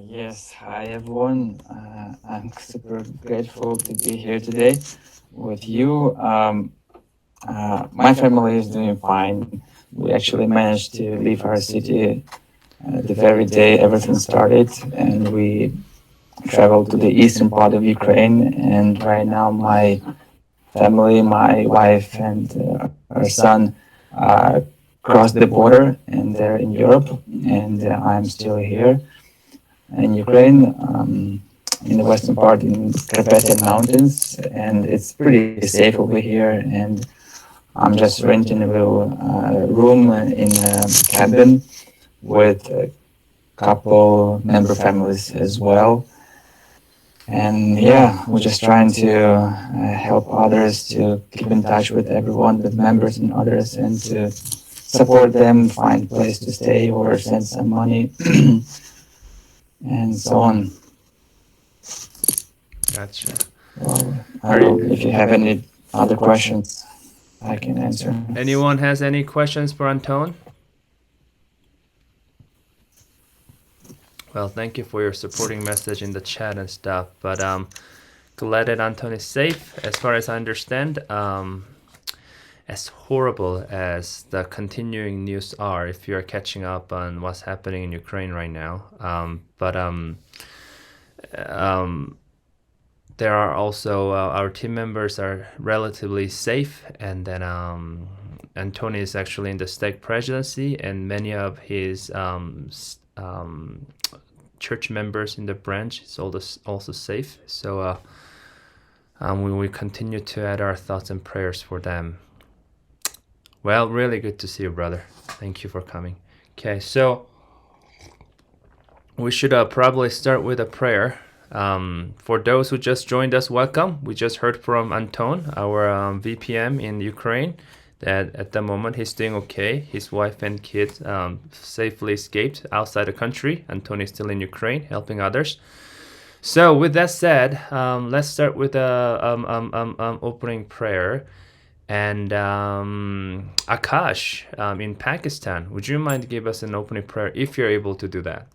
Yes, hi everyone. I'm super grateful to be here today with you. My family is doing fine. We actually managed to leave our city the very day everything started, and we traveled to the eastern part of Ukraine. And right now, my family, my wife, and our son crossed the border, and they're in Europe, and I'm still here in Ukraine, in the western part in Carpathian Mountains, and it's pretty safe over here. And I'm just renting a little room in a cabin with a couple member families as well. And yeah, we're just trying to help others to keep in touch with everyone, with members and others, and to support them, find a place to stay or send some money, and so on. Gotcha. Well, I Are don't know you? if you have any other questions I can answer. Anyone has any questions for Anton? Well, thank you for your supporting message in the chat and stuff. But glad that Anton is safe. As far as I understand, as horrible as the continuing news are, if you're catching up on what's happening in Ukraine right now, um, there are also our team members are relatively safe, and then Antony is actually in the stake presidency, and many of his church members in the branch is also safe. So we continue to add our thoughts and prayers for them. Well, really good to see you, brother. Thank you for coming. Okay, so we should probably start with a prayer. For those who just joined us, welcome. We just heard from Anton, our VPM in Ukraine, that at the moment he's doing okay. His wife and kids safely escaped outside the country. Anton is still in Ukraine, helping others. So, with that said, let's start with a opening prayer. And Akash in Pakistan, would you mind to give us an opening prayer if you're able to do that?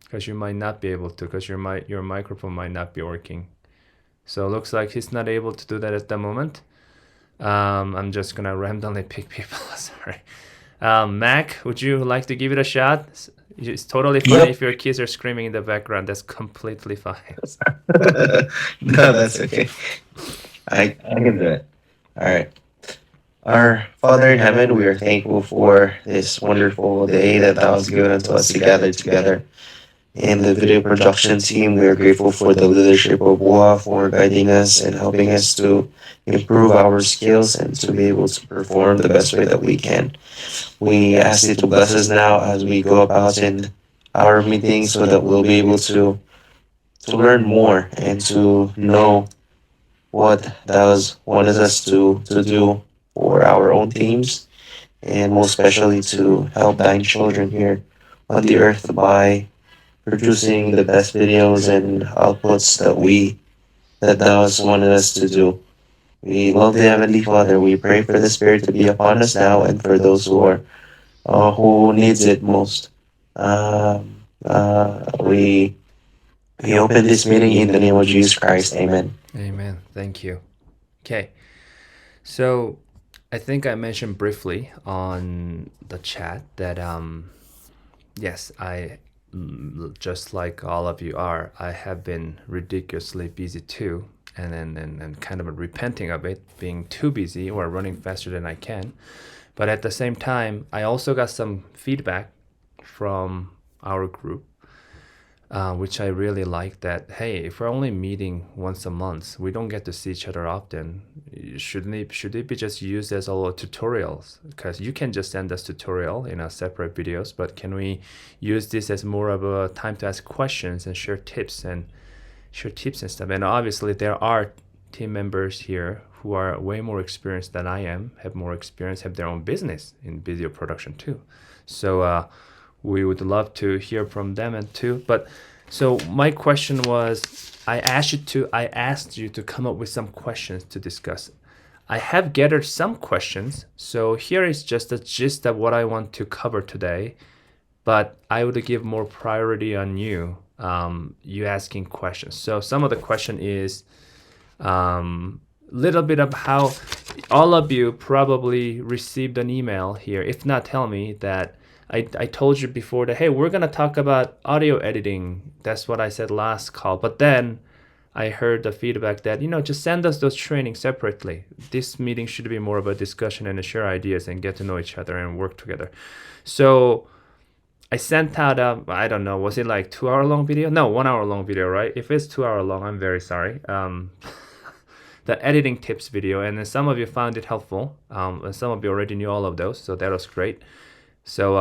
Because you might not be able to, because your microphone might not be working. So it looks like he's not able to do that at the moment. I'm just gonna randomly pick people. Sorry. Mac, would you like to give it a shot? It's totally fine Yep. if your kids are screaming in the background. That's completely fine. No, that's okay. I can do it. All right. Our Father in heaven, we are thankful for this wonderful day that Thou hast given unto us to gather together. In the video production team, we are grateful for the leadership of WA for guiding us and helping us to improve our skills and to be able to perform the best way that we can. We ask you to bless us now as we go about in our meetings so that we'll be able to learn more and to know what does wanted us to do for our own teams, and most especially to help dying children here on the earth by producing the best videos and outputs that does wanted us to do. We love the Heavenly Father. We pray for the Spirit to be upon us now and for those who needs it most. Um, we open this meeting in the name of Jesus Christ. Amen. Amen. Thank you. Okay. So I think I mentioned briefly on the chat that yes, I just like all of you are, I have been ridiculously busy too, and kind of repenting of it, being too busy or running faster than I can. But at the same time, I also got some feedback from our group, which I really like. That hey, if we're only meeting once a month, we don't get to see each other often. Should it be just used as all tutorials? Because you can just send us tutorial in a separate videos, but can we use this as more of a time to ask questions and share tips and stuff? And obviously, there are team members here who are way more experienced than I am, have more experience, have their own business in video production too. So we would love to hear from them and too. But so my question was, I asked you to come up with some questions to discuss. I have gathered some questions, so here is just a gist of what I want to cover today. but I would give more priority on you, you asking questions. So some of the question is little bit of how all of you probably received an email here. If not, tell me that I told you before that, hey, we're going to talk about audio editing. That's what I said last call. But then I heard the feedback that, just send us those trainings separately. This meeting should be more of a discussion and a share ideas and get to know each other and work together. So I sent out I don't know, was it like 2 hour long video? No, 1 hour long video, right? If it's 2 hour long, I'm very sorry. The editing tips video, and then some of you found it helpful. And some of you already knew all of those, so that was great. So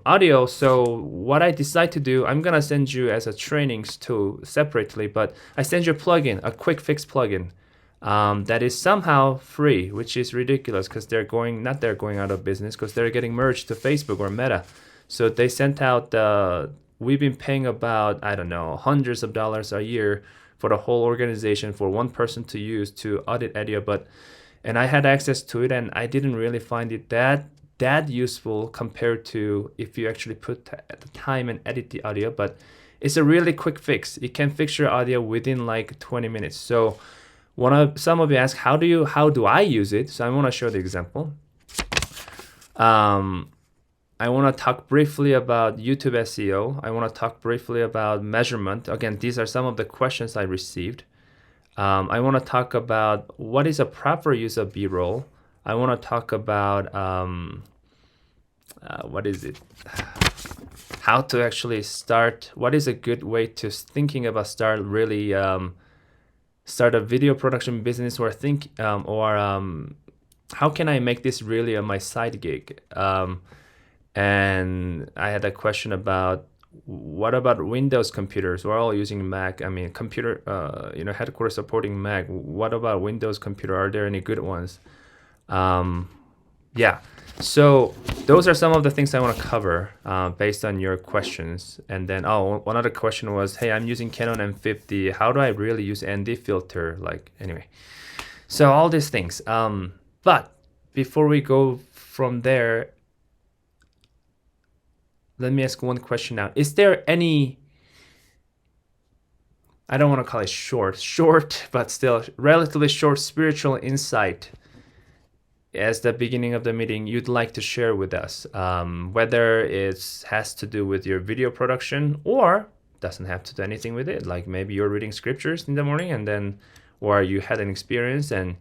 audio. So what I decide to do, I'm gonna send you as a trainings too separately, but I send you a plugin, a quick fix plugin, that is somehow free, which is ridiculous because they're going out of business because they're getting merged to Facebook or Meta. So they sent out. We've been paying about, I don't know, hundreds of dollars a year for the whole organization for one person to use to audit audio, and I had access to it, and I didn't really find it that useful compared to if you actually put the time and edit the audio. But it's a really quick fix. It can fix your audio within like 20 minutes. So some of you ask, how do I use it? So I want to show the example. I want to talk briefly about YouTube SEO. I want to talk briefly about measurement. Again, these are some of the questions I received. I want to talk about what is a proper use of B-roll. I want to talk about what is it? How to actually start. What is a good way to thinking about start a video production business, or how can I make this really my side gig? And I had a question about what about Windows computers? We're all using Mac. I mean, computer, headquarters supporting Mac. What about Windows computer? Are there any good ones? Yeah. So those are some of the things I want to cover based on your questions. And then, one other question was, hey, I'm using Canon M50. How do I really use ND filter? Anyway. So all these things. But before we go from there, let me ask one question now. Is there any, I don't want to call it short, but still relatively short spiritual insight as the beginning of the meeting you'd like to share with us? Whether it has to do with your video production or doesn't have to do anything with it. Like maybe you're reading scriptures in the morning or you had an experience and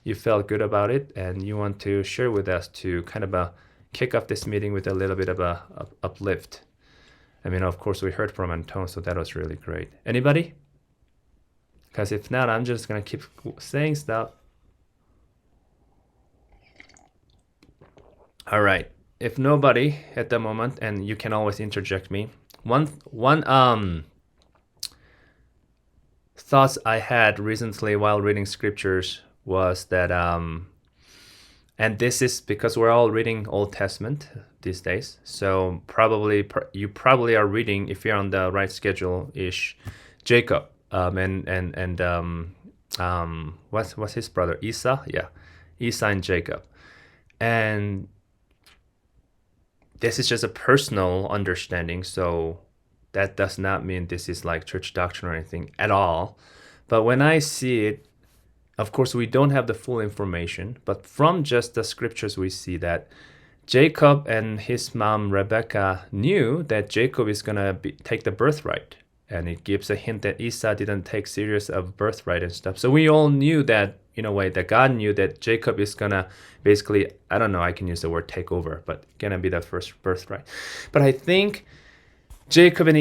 you felt good about it and you want to share with us to kind of kick off this meeting with a little bit of a uplift. I mean, of course, we heard from Anton, so that was really great. Anybody? Because if not, I'm just going to keep saying stuff. All right. If nobody at the moment, and you can always interject me. One thoughts I had recently while reading scriptures was that and this is because we're all reading Old Testament these days. So you probably are reading, if you're on the right schedule-ish, Jacob. What's his brother? Esau? Yeah. Esau and Jacob. And this is just a personal understanding. So that does not mean this is like church doctrine or anything at all. But when I see it, of course, we don't have the full information, but from just the scriptures, we see that Jacob and his mom, Rebecca, knew that Jacob is going to take the birthright. And it gives a hint that Esau didn't take serious of birthright and stuff. So we all knew that, in a way, that God knew that Jacob is going to basically, I don't know, I can use the word take over, but going to be the first birthright. But I think Jacob and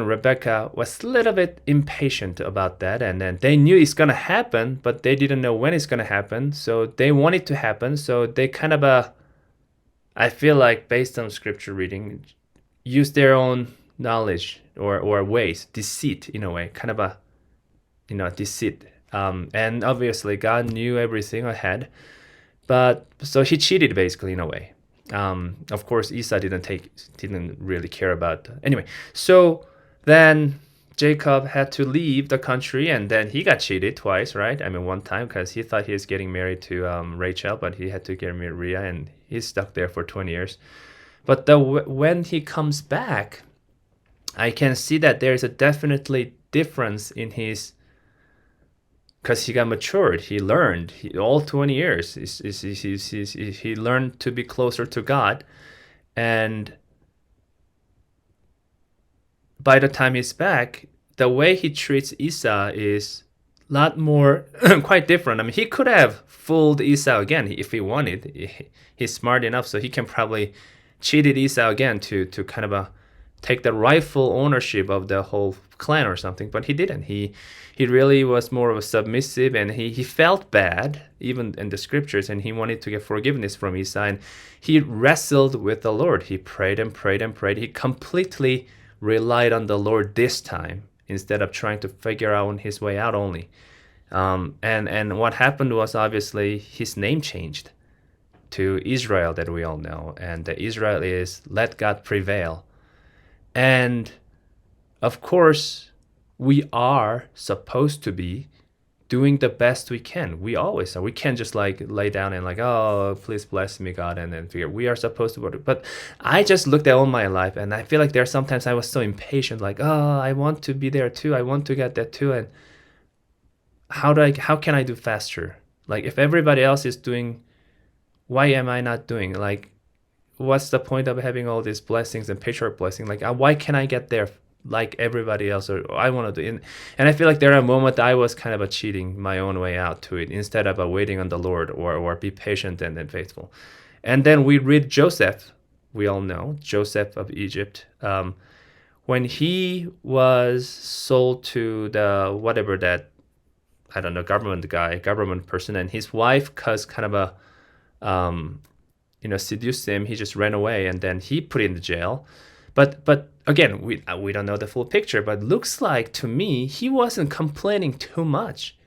Rebecca was a little bit impatient about that, and then they knew it's gonna happen, but they didn't know when it's gonna happen. So they want it to happen. So they kind of I feel like based on scripture reading, use their own knowledge or ways, deceit in a way, kind of deceit. And obviously God knew everything ahead, but so he cheated basically in a way. Of course, Esau didn't really care about. Anyway, so then Jacob had to leave the country, and then he got cheated twice, right? I mean, one time because he thought he was getting married to Rachel, but he had to get married Leah, and he's stuck there for 20 years. But when he comes back, I can see that there is a definitely difference in his, because he got matured, he learned, all 20 years, he learned to be closer to God. And by the time he's back, the way he treats Esau is a lot more, quite different. I mean, he could have fooled Esau again if he wanted. He's smart enough, so he can probably cheated Esau again to kind of take the rightful ownership of the whole clan or something, but he didn't. He really was more of a submissive, and he felt bad even in the scriptures, and he wanted to get forgiveness from Esau, and he wrestled with the Lord. He prayed and prayed and prayed. He completely relied on the Lord this time instead of trying to figure out his way out only. And what happened was, obviously his name changed to Israel, that we all know, and the Israel is let God prevail. And of course, we are supposed to be doing the best we can. We always are. We can't just like lay down and like, oh, please bless me, God, and then figure. We are supposed to work. But I just looked at all my life, and I feel like there are sometimes I was so impatient, like, oh, I want to be there too. I want to get that too. And how can I do faster? Like, if everybody else is doing, why am I not doing? Like, what's the point of having all these blessings and patriarch blessing? Like, why can I get there like everybody else, or I want to do? And I feel like there are moments I was kind of cheating my own way out to it instead of waiting on the Lord, or be patient and then faithful. And then we read Joseph. We all know Joseph of Egypt. When he was sold to the whatever that, I don't know, government person, and his wife cause kind of a seduced him. He just ran away, and then he put in the jail. But again, we don't know the full picture. But looks like to me he wasn't complaining too much.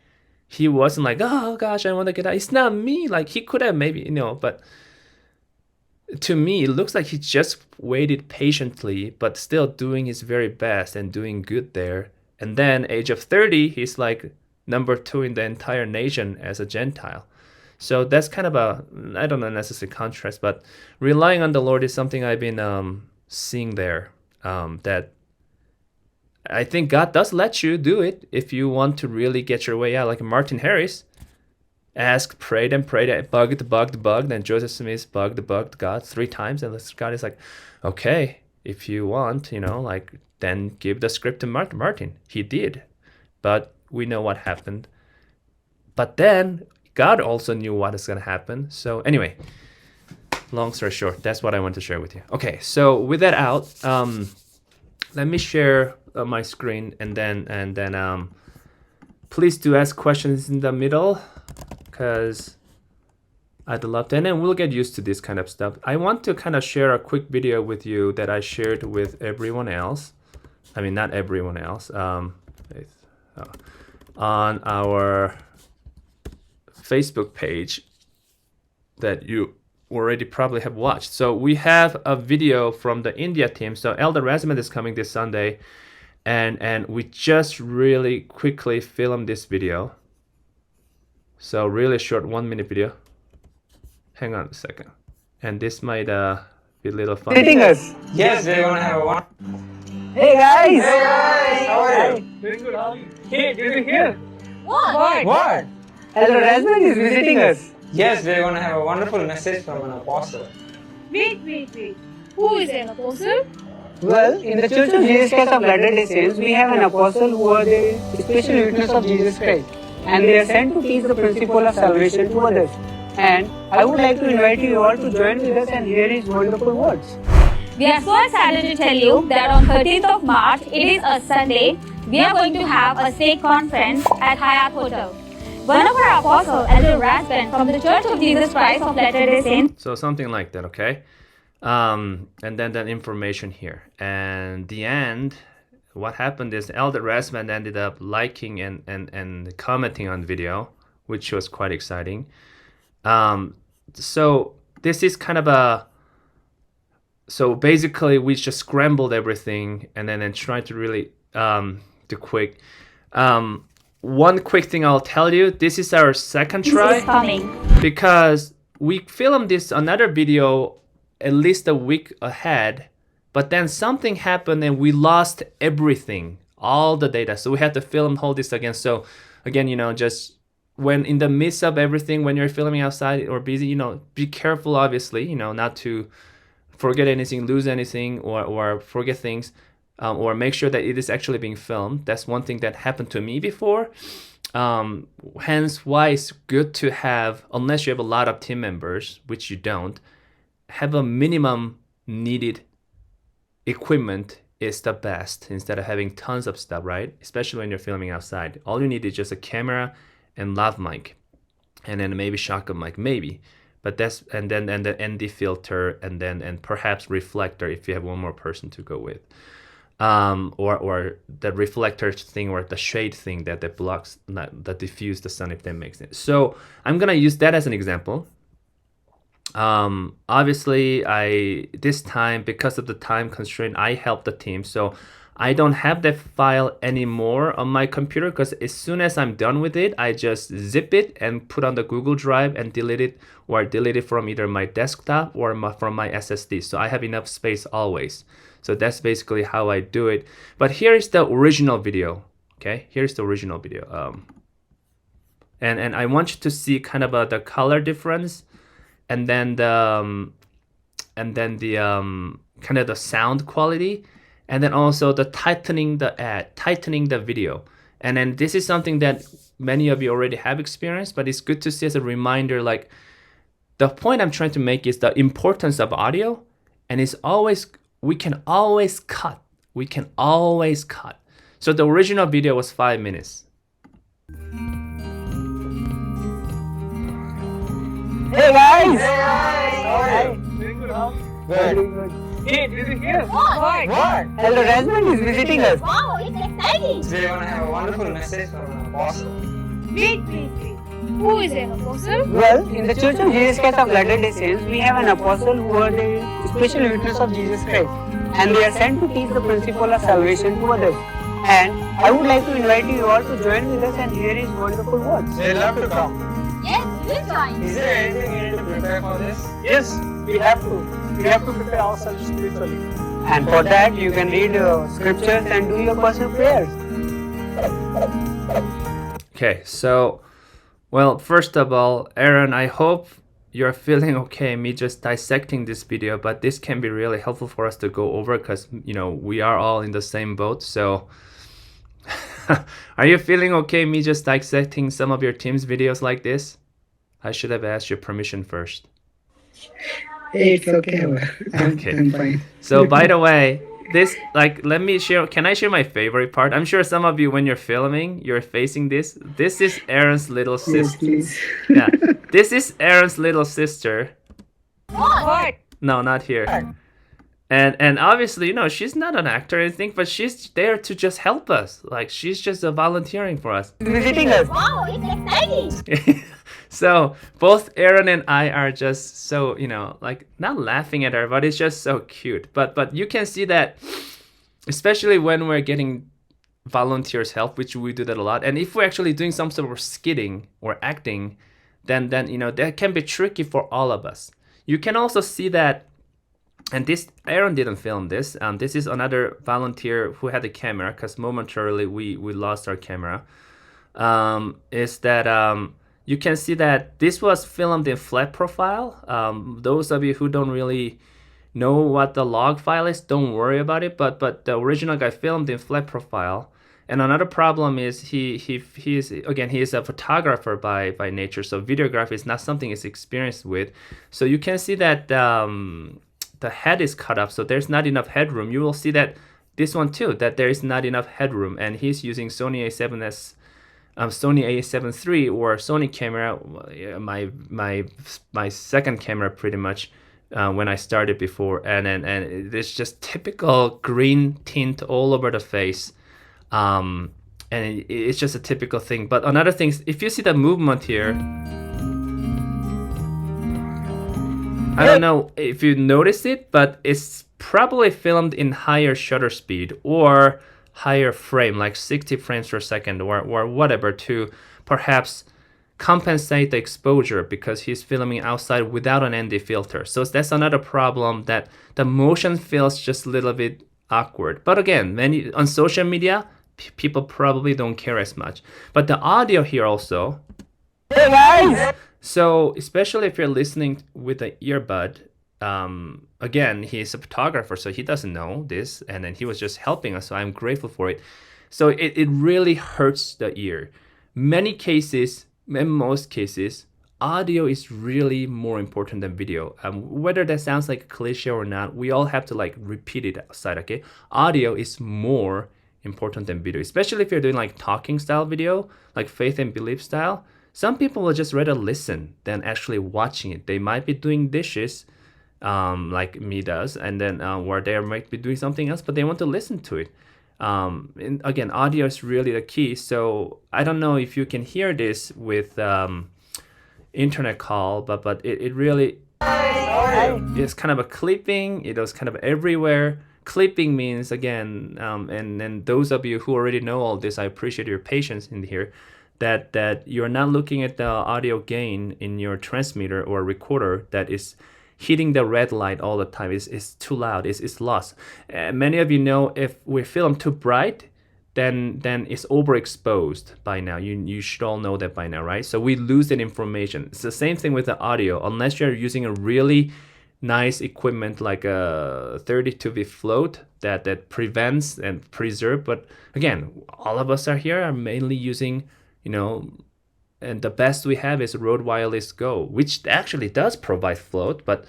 He wasn't like, oh gosh, I want to get out. It's not me. Like, he could have maybe, but to me it looks like he just waited patiently, but still doing his very best and doing good there. And then age of 30, he's like number 2 in the entire nation as a Gentile. So that's kind of a, I don't know, necessary contrast, but relying on the Lord is something I've been seeing there. That I think God does let you do it if you want to really get your way out. Like Martin Harris asked, prayed, bugged, and Joseph Smith bugged God 3 times, and God is like, okay, if you want, like, then give the script to Martin. He did, but we know what happened. But then God also knew what is going to happen. So anyway, long story short, that's what I want to share with you. Okay, so with that out, let me share my screen, and then please do ask questions in the middle, because I'd love to, and then we'll get used to this kind of stuff. I want to kind of share a quick video with you that I shared with everyone else. I mean, not everyone else. On our Facebook page that you already probably have watched. So we have a video from the India team. So Elder Razman is coming this Sunday, and we just really quickly filmed this video. So really short 1-minute video. Hang on a second. And this might be a little fun. Visiting us. Yes, we're gonna have a one. Hey guys! Hey guys, how are you? Doing good, how are you? Hey, did you hear? What? What? Elder Razman is visiting us. Yes, we're gonna have a wonderful message from an apostle. Wait. Who is an apostle? Well, in the Church of Jesus Christ of Latter-day Saints, we have an apostle who are the special witness of Jesus Christ, and they are sent to teach the principle of salvation to others. And I would like to invite you all to join with us and hear his wonderful words. We are so excited to tell you that on 13th of March, it is a Sunday, we are going to have a stake conference at Hyatt Hotel. One of our apostles, Elder Razman from the Church of Jesus Christ of Latter-day Saints. So something like that, okay? And then that information here. And the end, what happened is Elder Razman ended up liking and commenting on the video, which was quite exciting. So this is kind of a, so basically we just scrambled everything and then tried to really do quick. One quick thing I'll tell you, this is our second try This is coming. because we filmed this another video at least a week ahead, but then something happened and we lost everything, all the data. So we had to film hold this again. So again, just when in the midst of everything, when you're filming outside or busy, be careful, obviously, not to forget anything, lose anything, or forget things, or make sure that it is actually being filmed. That's one thing that happened to me before. Hence why it's good to have, unless you have a lot of team members, which you don't, have a minimum needed equipment is the best instead of having tons of stuff, right? Especially when you're filming outside. All you need is just a camera and lav mic, and then maybe shotgun mic, maybe. But that's and then the ND filter, and perhaps reflector if you have one more person to go with, or the reflector thing or the shade thing that blocks that diffuse the sun, if that makes sense. So I'm gonna use that as an example. Obviously, this time, because of the time constraint, I helped the team, so I don't have that file anymore on my computer, because as soon as I'm done with it, I just zip it and put on the Google Drive and delete it, or delete it from either my desktop or from my SSD. So I have enough space always. So that's basically how I do it. But here is the original video. Okay, here's the original video. And I want you to see kind of the color difference, and then the kind of the sound quality, and then also the tightening the video. And then this is something that many of you already have experienced, but it's good to see as a reminder. Like, the point I'm trying to make is the importance of audio, and it's always, we can always cut. So the original video was 5 minutes. Hey guys! Hi. Very good. Hey, did you hear? What? Hello, Rasmus is visiting us. Wow, it's exciting. Today I want to have a wonderful message from an apostle. Wait. Who is an apostle? Well, in the Church of Jesus Christ of Latter-day Saints, we have an apostle who are the special witness of Jesus Christ, and they are sent to teach the principle of salvation to others. And I would like to invite you all to join with us and hear his wonderful words. They'd love to come. Yes, we'll join. Is there anything we need to prepare for this? Yes, we have to. We have to prepare ourselves spiritually. And for that, you can read scriptures and do your personal prayers. Okay, so, well, first of all, Aaron, I hope you're feeling okay me just dissecting this video, but this can be really helpful for us to go over, because we are all in the same boat. So are you feeling okay me just dissecting some of your team's videos like this? I should have asked your permission first. Hey, it's okay. Okay. I'm fine. So by the way, this, let me share, can I share my favorite part? I'm sure some of you, when you're filming, you're facing this. This is Aaron's little Yes, sister. please. Yeah, this is Aaron's little sister. What? No, not here. And obviously, she's not an actor or anything, but she's there to just help us. Like, she's just volunteering for us. Visiting us. Wow, it's exciting. So both Aaron and I are just so, not laughing at her, but it's just so cute. But you can see that, especially when we're getting volunteers help, which we do that a lot. And if we're actually doing some sort of skidding or acting, then that can be tricky for all of us. You can also see that, and this, Aaron didn't film this. This is another volunteer who had the camera, because momentarily we lost our camera. Is that you can see that this was filmed in flat profile. Those of you who don't really know what the log file is, don't worry about it. But the original guy filmed in flat profile. And another problem is he is a photographer by nature, so videography is not something he's experienced with. So you can see that the head is cut off, so there's not enough headroom. You will see that this one too, that there is not enough headroom, and he's using Sony A7S. Sony A7 III or Sony camera, my second camera pretty much when I started before, and it's just typical green tint all over the face, and it's just a typical thing. But another thing is, if you see the movement here, I don't know if you noticed it, but it's probably filmed in higher shutter speed or higher frame, like 60 frames per second or whatever, to perhaps compensate the exposure because he's filming outside without an ND filter. So that's another problem, that the motion feels just a little bit awkward. But again, on social media, people probably don't care as much. But the audio here also. Hey guys! So especially if you're listening with an earbud, again, he's a photographer, so he doesn't know this, and then he was just helping us, so I'm grateful for it. So it really hurts the ear. In most cases, audio is really more important than video. Whether that sounds like a cliche or not, we all have to like repeat it outside, okay? Audio is more important than video, especially if you're doing like talking style video, like faith and belief style. Some people will just rather listen than actually watching it. They might be doing dishes, like me does, and then where they might be doing something else, but they want to listen to it. And again, audio is really the key. So I don't know if you can hear this with internet call, but it really is kind of a clipping. It was kind of everywhere. Clipping means, again, and those of you who already know all this, I appreciate your patience in here, that you're not looking at the audio gain in your transmitter or recorder that is hitting the red light all the time. It's too loud, it's lost. Many of you know if we film too bright, then it's overexposed by now. You should all know that by now, right? So we lose that information. It's the same thing with the audio, unless you're using a really nice equipment like a 32V float that prevents and preserve. But again, all of us are mainly using, and the best we have is Rode Wireless Go, which actually does provide float, but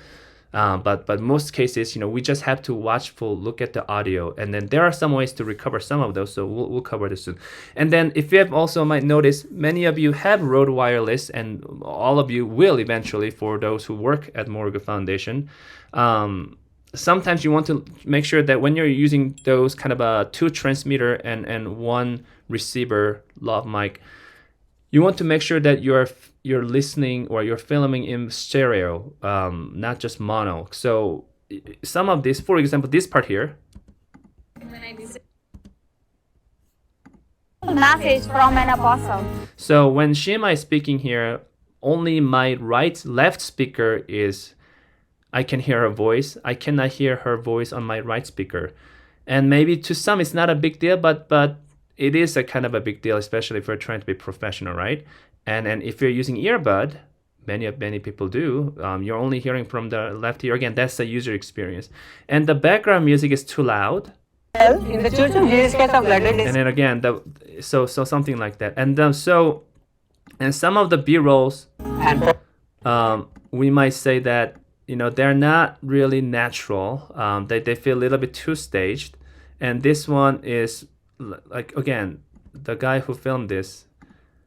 most cases, we just have to look at the audio, and then there are some ways to recover some of those. So we'll cover this soon. And then if you have also might notice, many of you have Rode Wireless, and all of you will eventually, for those who work at Morgan Foundation. Sometimes you want to make sure that when you're using those kind of a 2 transmitter and 1 receiver lav mic, you want to make sure that you're listening or you're filming in stereo, not just mono. So some of this, for example, this part here. Message from an apostle. So when Shema is speaking here, only my left speaker I can hear her voice. I cannot hear her voice on my right speaker. And maybe to some it's not a big deal, but it is a kind of a big deal, especially if you're trying to be professional, right? And if you're using earbud, many people do, you're only hearing from the left ear. Again, that's the user experience. And the background music is too loud. In the Church of Jesus Christ of Latter-day And then again, so something like that. And and some of the B-rolls, we might say that, they're not really natural. They feel a little bit too staged. And this one is, like, again, the guy who filmed this,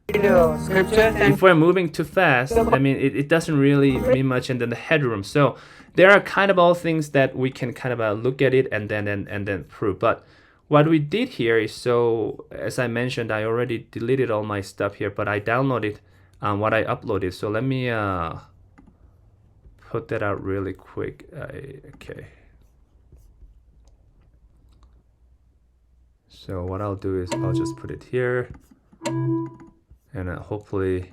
scriptures and if we're moving too fast, I mean, it doesn't really mean much. And then the headroom. So there are kind of all things that we can kind of look at it and then prove. But what we did here is, so as I mentioned, I already deleted all my stuff here, but I downloaded what I uploaded. So let me put that out really quick. Okay. So what I'll do is I'll just put it here, and hopefully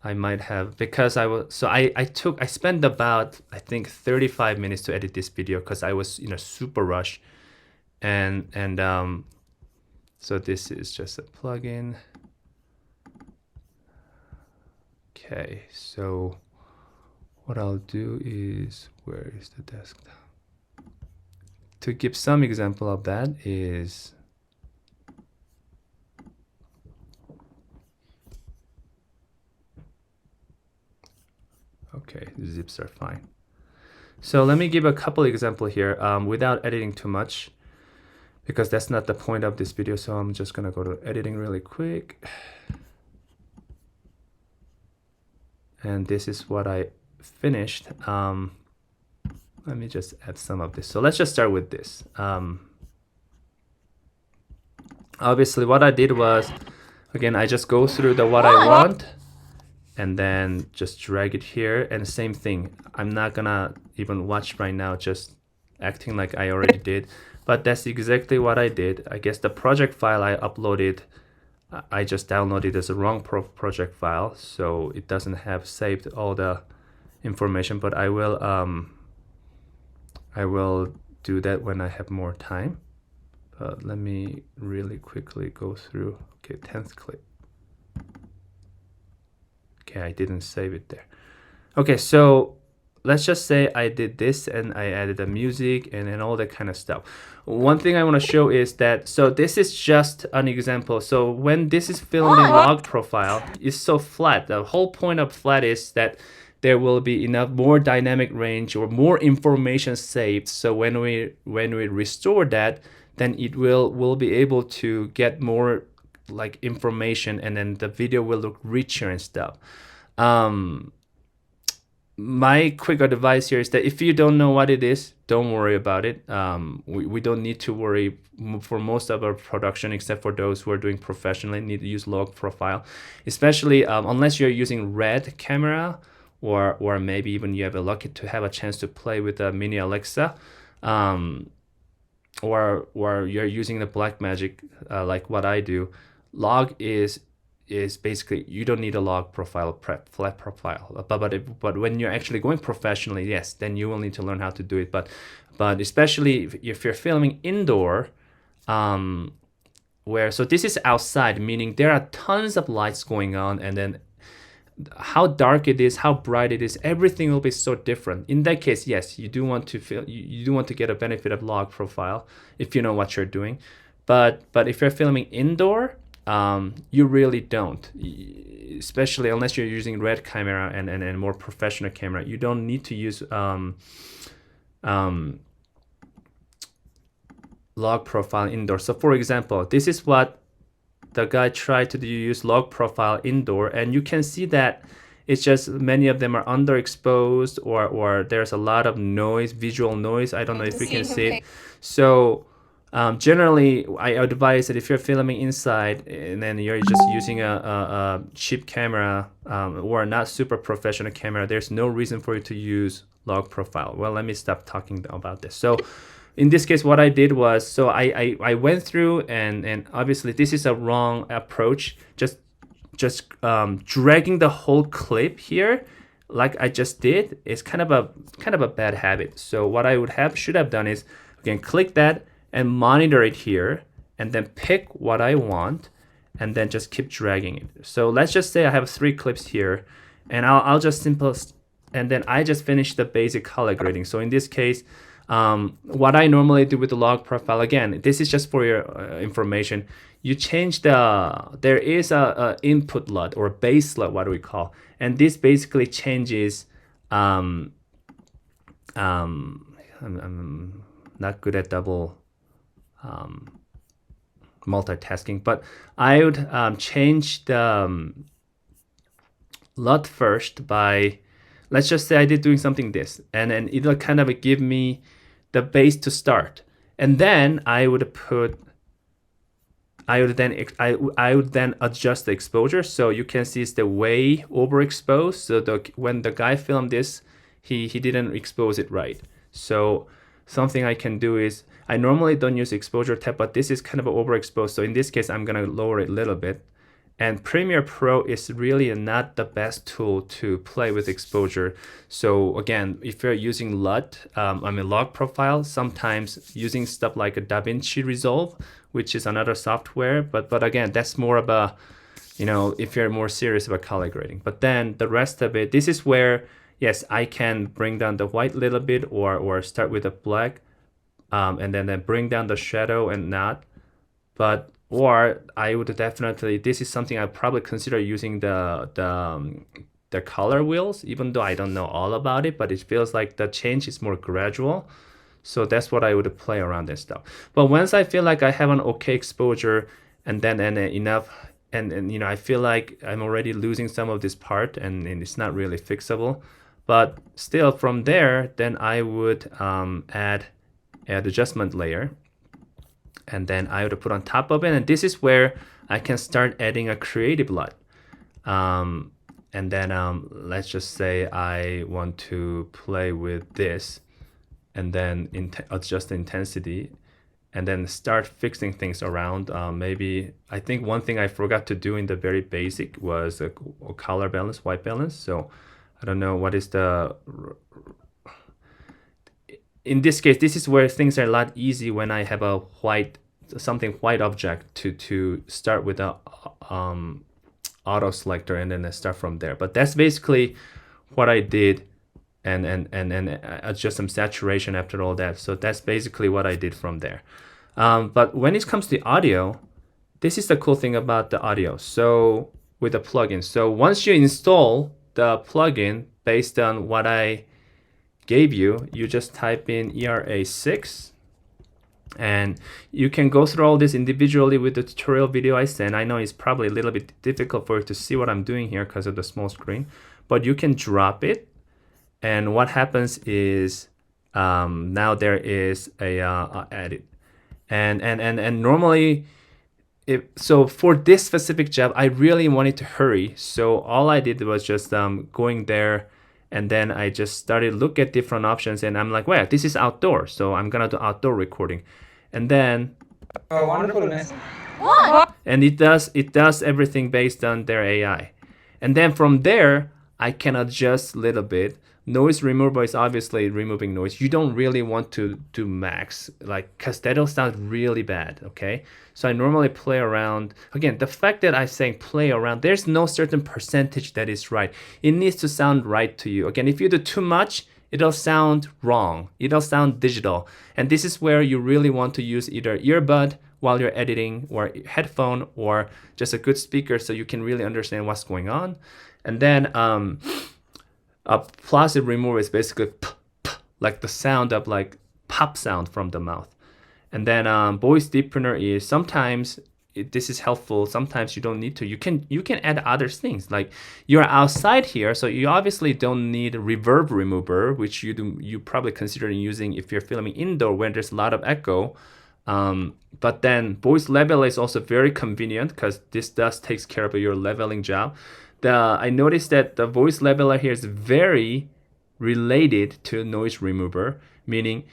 I might have, because I spent about, I think, 35 minutes to edit this video because I was in a super rush, and so this is just a plugin. Okay, so what I'll do is, where is the desktop? To give some example of that is, okay, zips are fine. So let me give a couple example here without editing too much, because that's not the point of this video. So I'm just gonna go to editing really quick. And this is what I finished. Let me just add some of this. So let's just start with this. Obviously what I did was, again, I just go through the what I want and then just drag it here, and same thing. I'm not gonna even watch right now, just acting like I already did, but that's exactly what I did. I guess the project file I uploaded I just downloaded as a wrong project file, so it doesn't have saved all the information, but I will do that when I have more time. But let me really quickly go through. Okay, 10th clip. Okay, I didn't save it there. Okay, so let's just say I did this and I added the music and all that kind of stuff. One thing I want to show is that, so this is just an example. So when this is filmed in log profile, it's so flat. The whole point of flat is that there will be enough more dynamic range or more information saved. So when we restore that, then it will be able to get more like information, and then the video will look richer and stuff. My quick advice here is that if you don't know what it is, don't worry about it. We don't need to worry for most of our production, except for those who are doing professionally, need to use log profile, especially unless you're using red camera, or maybe even you have a lucky to have a chance to play with a mini Alexa, or you're using the Blackmagic like what I do. Log is basically, you don't need a log profile, flat profile. But when you're actually going professionally, yes, then you will need to learn how to do it. But especially if you're filming indoor, so this is outside, meaning there are tons of lights going on, and then how dark it is, how bright it is, everything will be so different. In that case, yes, you do want to get a benefit of log profile if you know what you're doing. But if you're filming indoor, you really don't, especially unless you're using red camera and more professional camera. You don't need to use log profile indoor. So for example, this is what the guy tried to do, use log profile indoor, and you can see that it's just many of them are underexposed, or there's a lot of noise, visual noise. I don't know if you can see it. So generally, I advise that if you're filming inside and then you're just using a cheap camera or not super professional camera, there's no reason for you to use log profile. Well, let me stop talking about this. So in this case, what I did was, so I went through and obviously this is a wrong approach. Just dragging the whole clip here, like I just did, is kind of a bad habit. So what I should have done is, again, click that and monitor it here, and then pick what I want, and then just keep dragging it. So let's just say I have 3 clips here, and I'll just and then I just finished the basic color grading. So in this case, what I normally do with the log profile, again, this is just for your information. You change there is a input LUT or base LUT, what do we call, and this basically changes. I'm not good at double multitasking, but I would change the LUT first by, let's just say I did doing something this, and then it'll kind of give me the base to start, and then I would then adjust the exposure. So you can see it's the way overexposed. So when the guy filmed this, he didn't expose it right. So something I can do is, I normally don't use exposure tab, but this is kind of overexposed. So in this case, I'm gonna lower it a little bit. And Premiere Pro is really not the best tool to play with exposure. So again, if you're using LUT, log profile, sometimes using stuff like a DaVinci Resolve, which is another software, but again, that's more of a, if you're more serious about color grading. But then the rest of it, this is where, yes, I can bring down the white a little bit, or start with a black, and then bring down the shadow and not. Or I would definitely, this is something I'd probably consider using the color wheels, even though I don't know all about it, but it feels like the change is more gradual. So that's what I would play around and stuff. But once I feel like I have an okay exposure and enough, and I feel like I'm already losing some of this part, and it's not really fixable. But still from there, then I would add adjustment layer. And then I would put on top of it, and this is where I can start adding a creative LUT. And then let's just say I want to play with this, and then adjust the intensity. and then start fixing things around. Maybe I think one thing I forgot to do in the very basic was a color balance, white balance. So I don't know what is the, in this case, this is where things are a lot easy when I have a something white object to start with a auto selector and then I start from there. But that's basically what I did, and adjust some saturation after all that. So that's basically what I did from there. But when it comes to audio, this is the cool thing about the audio. So with the plugin, so once you install the plugin based on what I gave you, you just type in ERA6, and you can go through all this individually with the tutorial video I sent. I know it's probably a little bit difficult for you to see what I'm doing here because of the small screen, but you can drop it, and what happens is now there is a edit, and normally, so for this specific job, I really wanted to hurry, so all I did was just going there, and then I just started look at different options, and I'm like, well, this is outdoor, so I'm gonna do outdoor recording, and then Wonderfulness. and it does everything based on their AI, and then from there I can adjust a little bit. Noise removal is obviously removing noise. You don't really want to do max, like, because that'll sound really bad, okay? So I normally play around. Again, the fact that I'm saying play around, there's no certain percentage that is right. It needs to sound right to you. Again, if you do too much, it'll sound wrong. It'll sound digital. And this is where you really want to use either earbud while you're editing, or headphone, or just a good speaker so you can really understand what's going on. And then a plosive remover is basically like the sound of like pop sound from the mouth. And then voice deepener is sometimes this is helpful. Sometimes you don't need to. You can add other things, like you're outside here, so you obviously don't need a reverb remover, which you probably consider using if you're filming indoor when there's a lot of echo. But then voice level is also very convenient because this takes care of your leveling job. I noticed that the voice leveler here is very related to noise remover, meaning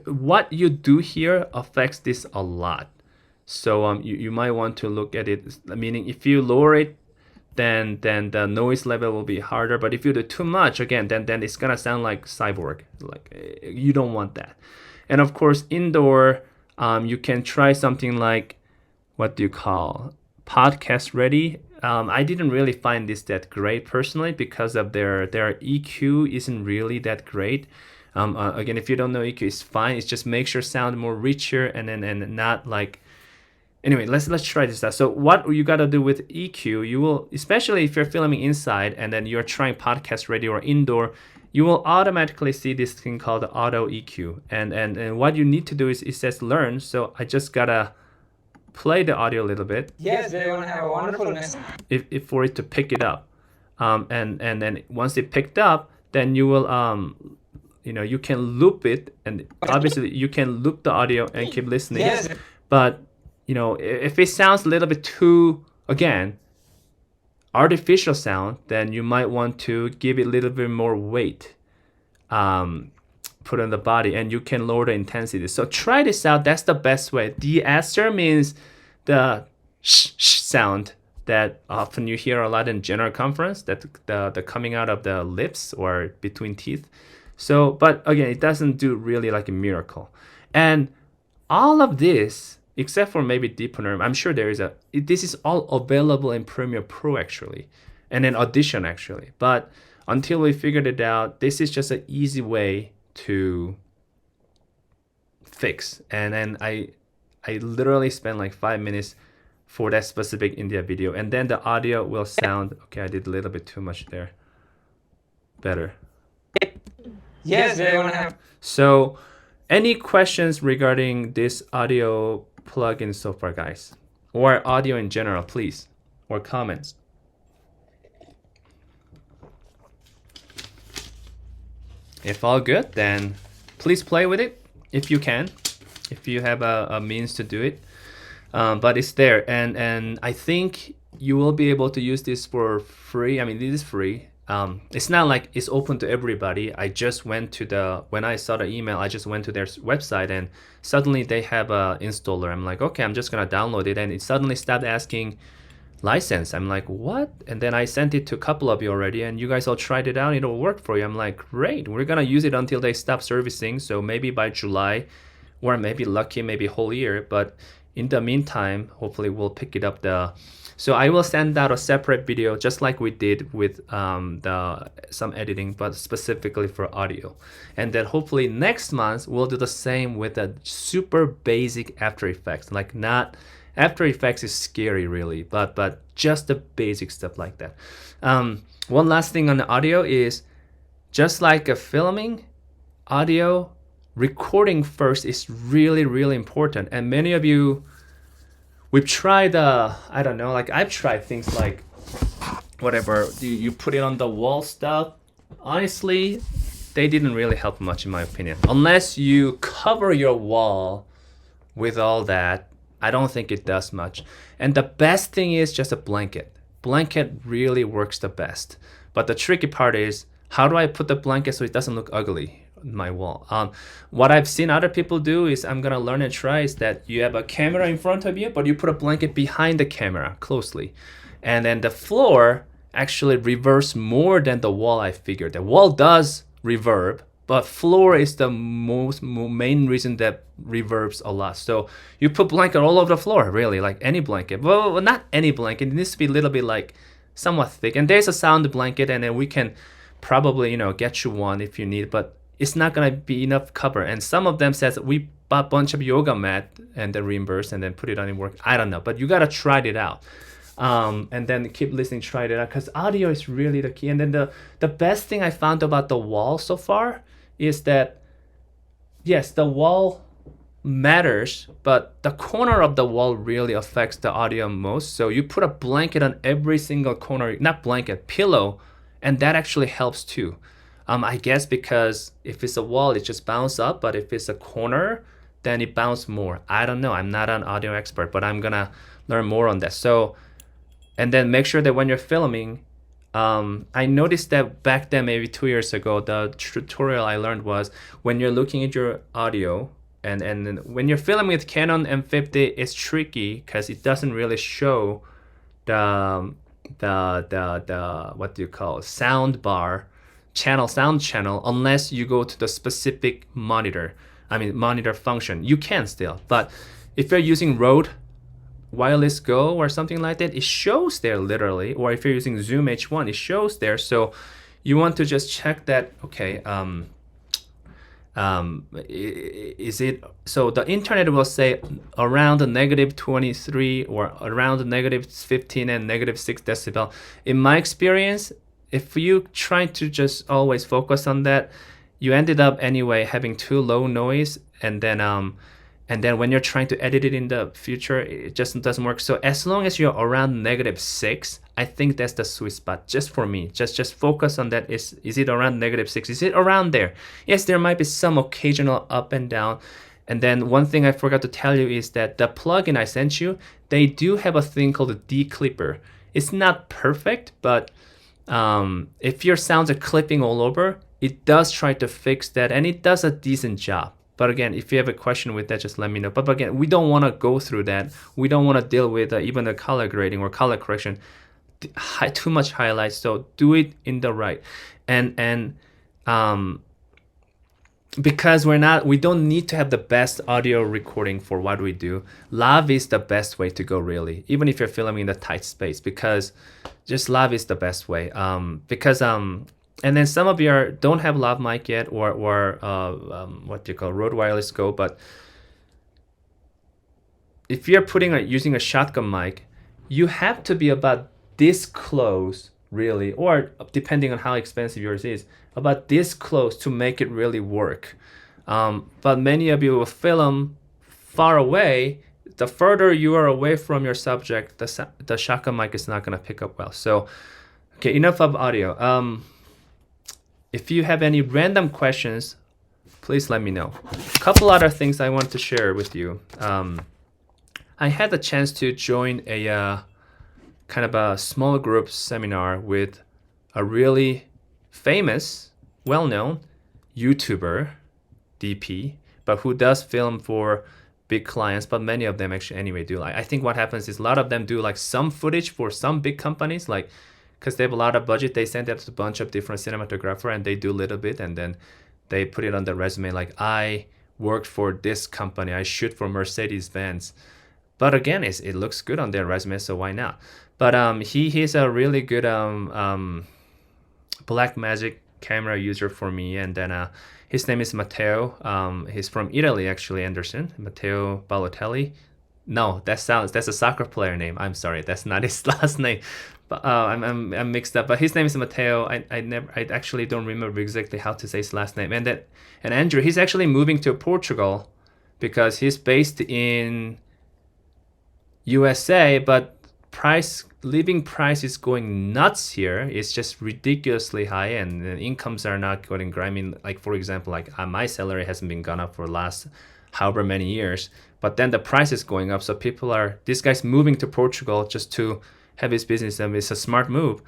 what you do here affects this a lot. So you might want to look at it, meaning if you lower it, then the noise level will be harder. But if you do too much, again, then it's gonna sound like cyborg. Like, you don't want that. And of course, indoor, you can try something like, what do you call, podcast ready. I didn't really find this that great personally because of their EQ isn't really that great. Again, if you don't know EQ, it's fine. It's just makes your sound more richer and not like. Anyway, let's try this out. So what you gotta do with EQ, you will, especially if you're filming inside and then you're trying podcast ready or indoor, you will automatically see this thing called auto EQ. And what you need to do is it says learn. So I just gotta play the audio a little bit. Yes, they want to have a wonderfulness. If for it to pick it up, and then once it picked up, then you will you can loop it, and obviously you can loop the audio and keep listening. Yes. But if it sounds a little bit too, again, artificial sound, then you might want to give it a little bit more weight, put on the body, and you can lower the intensity. So try this out. That's the best way. De-esser means the sh sound that often you hear a lot in general conference, that the coming out of the lips or between teeth. So, but again, it doesn't do really like a miracle. And all of this, except for maybe deepener, I'm sure there is this is all available in Premiere Pro actually, and in Audition actually. But until we figured it out, this is just an easy way to fix. And then I literally spent like 5 minutes for that specific India video, and then the audio will sound okay. I did a little bit too much there. Better. Yes, they want to have. So, any questions regarding this audio plugin so far, guys, or audio in general, please, or comments? If all good, then please play with it if you can, if you have a means to do it. But it's there, and I think you will be able to use this for free. I mean, this is free. it's not like it's open to everybody. I just went to when I saw the email, I just went to their website and suddenly they have a installer. I'm like, okay, I'm just gonna download it, and it suddenly stopped asking license. I'm like, what? And then I sent it to a couple of you already, and you guys all tried it out. It'll work for you. I'm like, great. We're gonna use it until they stop servicing. So maybe by July, or maybe lucky, maybe whole year. But in the meantime, hopefully we'll pick it up. So I will send out a separate video, just like we did with some editing, but specifically for audio. And then hopefully next month we'll do the same with a super basic After Effects, like not. After Effects is scary, really, but just the basic stuff like that. One last thing on the audio is, just like a filming, audio recording first is really, really important. And many of you, we've tried, I don't know, like I've tried things like whatever, you put it on the wall stuff. Honestly, they didn't really help much in my opinion. Unless you cover your wall with all that, I don't think it does much. And the best thing is just a blanket. Blanket really works the best. But the tricky part is, how do I put the blanket so it doesn't look ugly on my wall? What I've seen other people do is, I'm gonna learn and try, is that you have a camera in front of you, but you put a blanket behind the camera closely. And then the floor actually reverbs more than the wall, I figured. The wall does reverb, but floor is the main reason that reverbs a lot. So you put blanket all over the floor, really, like any blanket. Well, not any blanket. It needs to be a little bit like somewhat thick. And there's a sound blanket, and then we can probably, get you one if you need, but it's not gonna be enough cover. And some of them says we bought a bunch of yoga mat and then reimburse and then put it on in work. I don't know, but you gotta try it out. And then keep listening, try it out, because audio is really the key. And then the best thing I found about the wall so far is that, yes, the wall matters, but the corner of the wall really affects the audio most. So you put a blanket on every single corner, not blanket, pillow, and that actually helps too. I guess because if it's a wall, it just bounces up, but if it's a corner, then it bounces more. I don't know. I'm not an audio expert, but I'm gonna learn more on that. So, and then make sure that when you're filming, I noticed that back then, maybe 2 years ago, the tutorial I learned was, when you're looking at your audio, and when you're filming with Canon M50, it's tricky because it doesn't really show the what do you call it? Sound bar sound channel, unless you go to the specific monitor function. You can still, but if you're using Rode Wireless Go or something like that, it shows there literally. Or if you're using Zoom H1, it shows there. So you want to just check that, okay, is it, so the internet will say around the -23 or around the -15 and -6 decibel. In my experience, if you try to just always focus on that, you ended up anyway having too low noise, and then when you're trying to edit it in the future, it just doesn't work. So as long as you're around -6, I think that's the sweet spot, just for me. Just focus on that. Is it around -6? Is it around there? Yes, there might be some occasional up and down. And then one thing I forgot to tell you is that the plugin I sent you, they do have a thing called a declipper. It's not perfect, but if your sounds are clipping all over, it does try to fix that, and it does a decent job. But again, if you have a question with that, just let me know. But again, we don't want to go through that. We don't want to deal with even the color grading or color correction, too much highlights. So do it in the right, and because we don't need to have the best audio recording for what we do. Lav is the best way to go, really, even if you're filming in a tight space, because just lav is the best way. And then some of you don't have lav mic yet, or what do you call Rode Wireless Go. But if you're using a shotgun mic, you have to be about this close, really, or depending on how expensive yours is, about this close to make it really work. But many of you will film far away. The further you are away from your subject, the shotgun mic is not going to pick up well. So, okay, enough of audio. If you have any random questions, please let me know. A couple other things I want to share with you. I had the chance to join a kind of a small group seminar with a really famous, well-known YouTuber, DP, but who does film for big clients, but many of them actually anyway do. Like, I think what happens is a lot of them do like some footage for some big companies, like because they have a lot of budget, they send it to a bunch of different cinematographer and they do a little bit and then they put it on the resume like, I worked for this company, I shoot for Mercedes-Benz. But again, it looks good on their resume, so why not? But he's a really good black magic camera user for me, and then his name is Matteo. He's from Italy actually, Anderson. Matteo Balotelli. No, that's a soccer player name. I'm sorry, that's not his last name. But I'm mixed up. But his name is Matteo. I actually don't remember exactly how to say his last name. And Andrew, he's actually moving to Portugal because he's based in USA, but living price is going nuts here. It's just ridiculously high, and the incomes are not going. I mean, like for example, like my salary hasn't been gone up for the last however many years, but then the price is going up. So this guy's moving to Portugal just to have his business, and it's a smart move.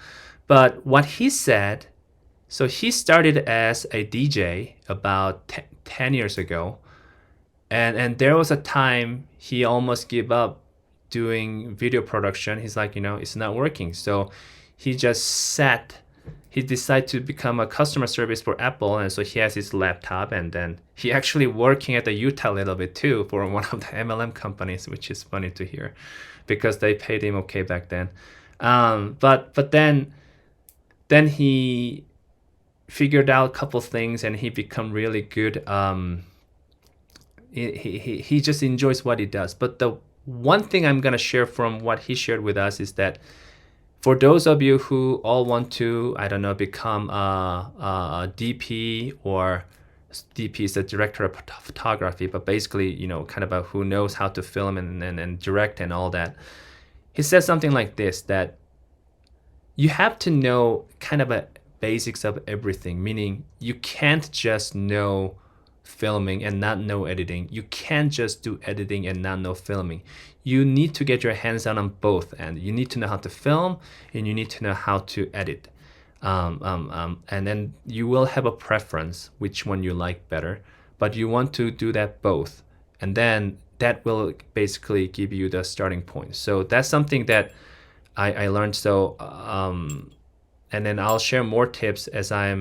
But what he said, so he started as a DJ about 10 years ago, and there was a time he almost gave up doing video production. He's like, it's not working. So he decided to become a customer service for Apple. And so he has his laptop, and then he actually working at the Utah a little bit too for one of the MLM companies, which is funny to hear because they paid him okay back then. But then he figured out a couple things and he become really good. He just enjoys what he does. But the one thing I'm going to share from what he shared with us is that for those of you who all want to, I don't know, become a DP, or DP is the director of photography, but basically, kind of who knows how to film and direct and all that. He says something like this, that you have to know kind of a basics of everything, meaning you can't just know filming and not know editing. You can't just do editing and not know filming. You need to get your hands on both, and you need to know how to film and you need to know how to edit. And then you will have a preference which one you like better, but you want to do that both, and then that will basically give you the starting point. So that's something that I learned. So and then I'll share more tips as I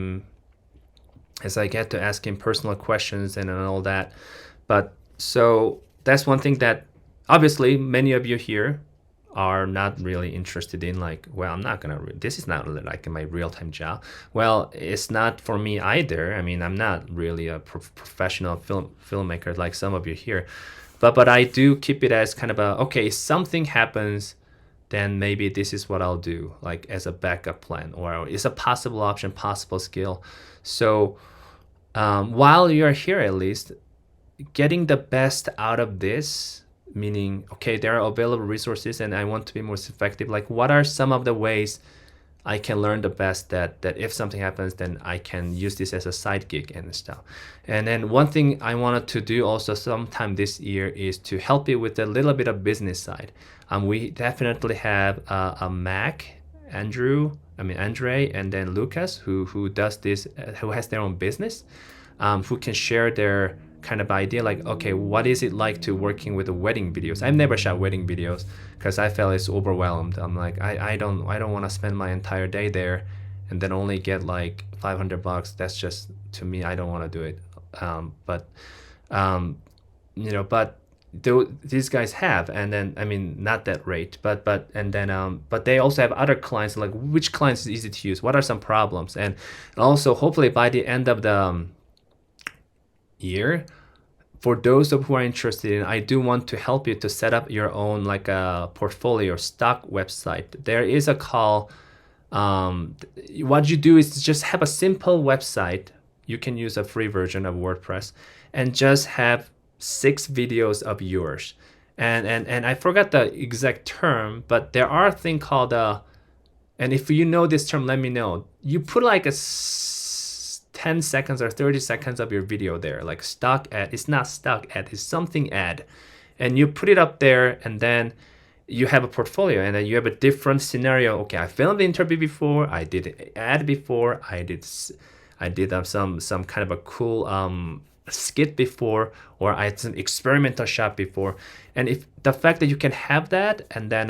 get to ask him personal questions and all that. But so that's one thing that obviously many of you here are not really interested in, like, well, I'm not gonna, this is not really like my real-time job. Well, it's not for me either. I mean, I'm not really a professional filmmaker like some of you here, but I do keep it as kind of okay, if something happens, then maybe this is what I'll do, like as a backup plan, or it's a possible option, possible skill. So while you're here, at least getting the best out of this, meaning, okay, there are available resources and I want to be more effective. Like, what are some of the ways I can learn the best that if something happens, then I can use this as a side gig and stuff. And then one thing I wanted to do also sometime this year is to help you with a little bit of business side. We definitely have a Mac, Andre, and then Lucas, who does this, who has their own business, who can share their kind of idea, like, okay, what is it like to working with the wedding videos? I've never shot wedding videos because I felt it's overwhelmed. I'm like, I don't want to spend my entire day there and then only get like $500. That's just, to me, I don't want to do it. But these guys have, and then not that rate, but they also have other clients, like which clients is easy to use, what are some problems, and also hopefully by the end of the year, for those of who are interested in, I do want to help you to set up your own like a portfolio stock website. There is a call. What you do is just have a simple website. You can use a free version of WordPress and just have 6 videos of yours. And I forgot the exact term, but there are a thing called and if you know this term, let me know. You put like a 10 seconds or 30 seconds of your video there, like stock ad. It's not stock ad, it's something ad. And you put it up there, and then you have a portfolio, and then you have a different scenario. Okay, I filmed the interview before, I did an ad before, I did some kind of a cool skit before, or I had some experimental shot before. And if the fact that you can have that, and then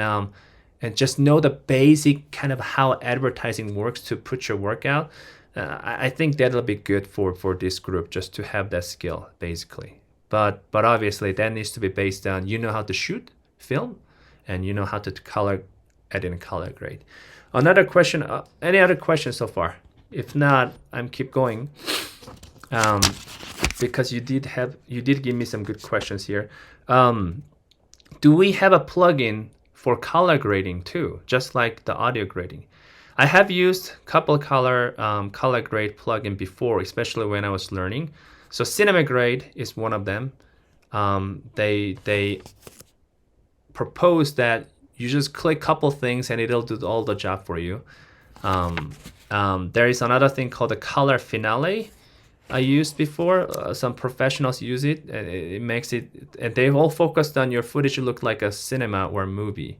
and just know the basic kind of how advertising works to put your work out, I think that'll be good for this group, just to have that skill basically. But obviously that needs to be based on, you know how to shoot film, and you know how to color edit and color grade. Another question, any other questions so far? If not, I'm keep going, because you did give me some good questions here. Do we have a plugin for color grading too, just like the audio grading? I have used a couple color grade plugin before, especially when I was learning. So Cinema Grade is one of them. They propose that you just click a couple things and it'll do all the job for you. There is another thing called the Color Finale I used before. Some professionals use it, and it makes it, and they've all focused on your footage look like a cinema or a movie.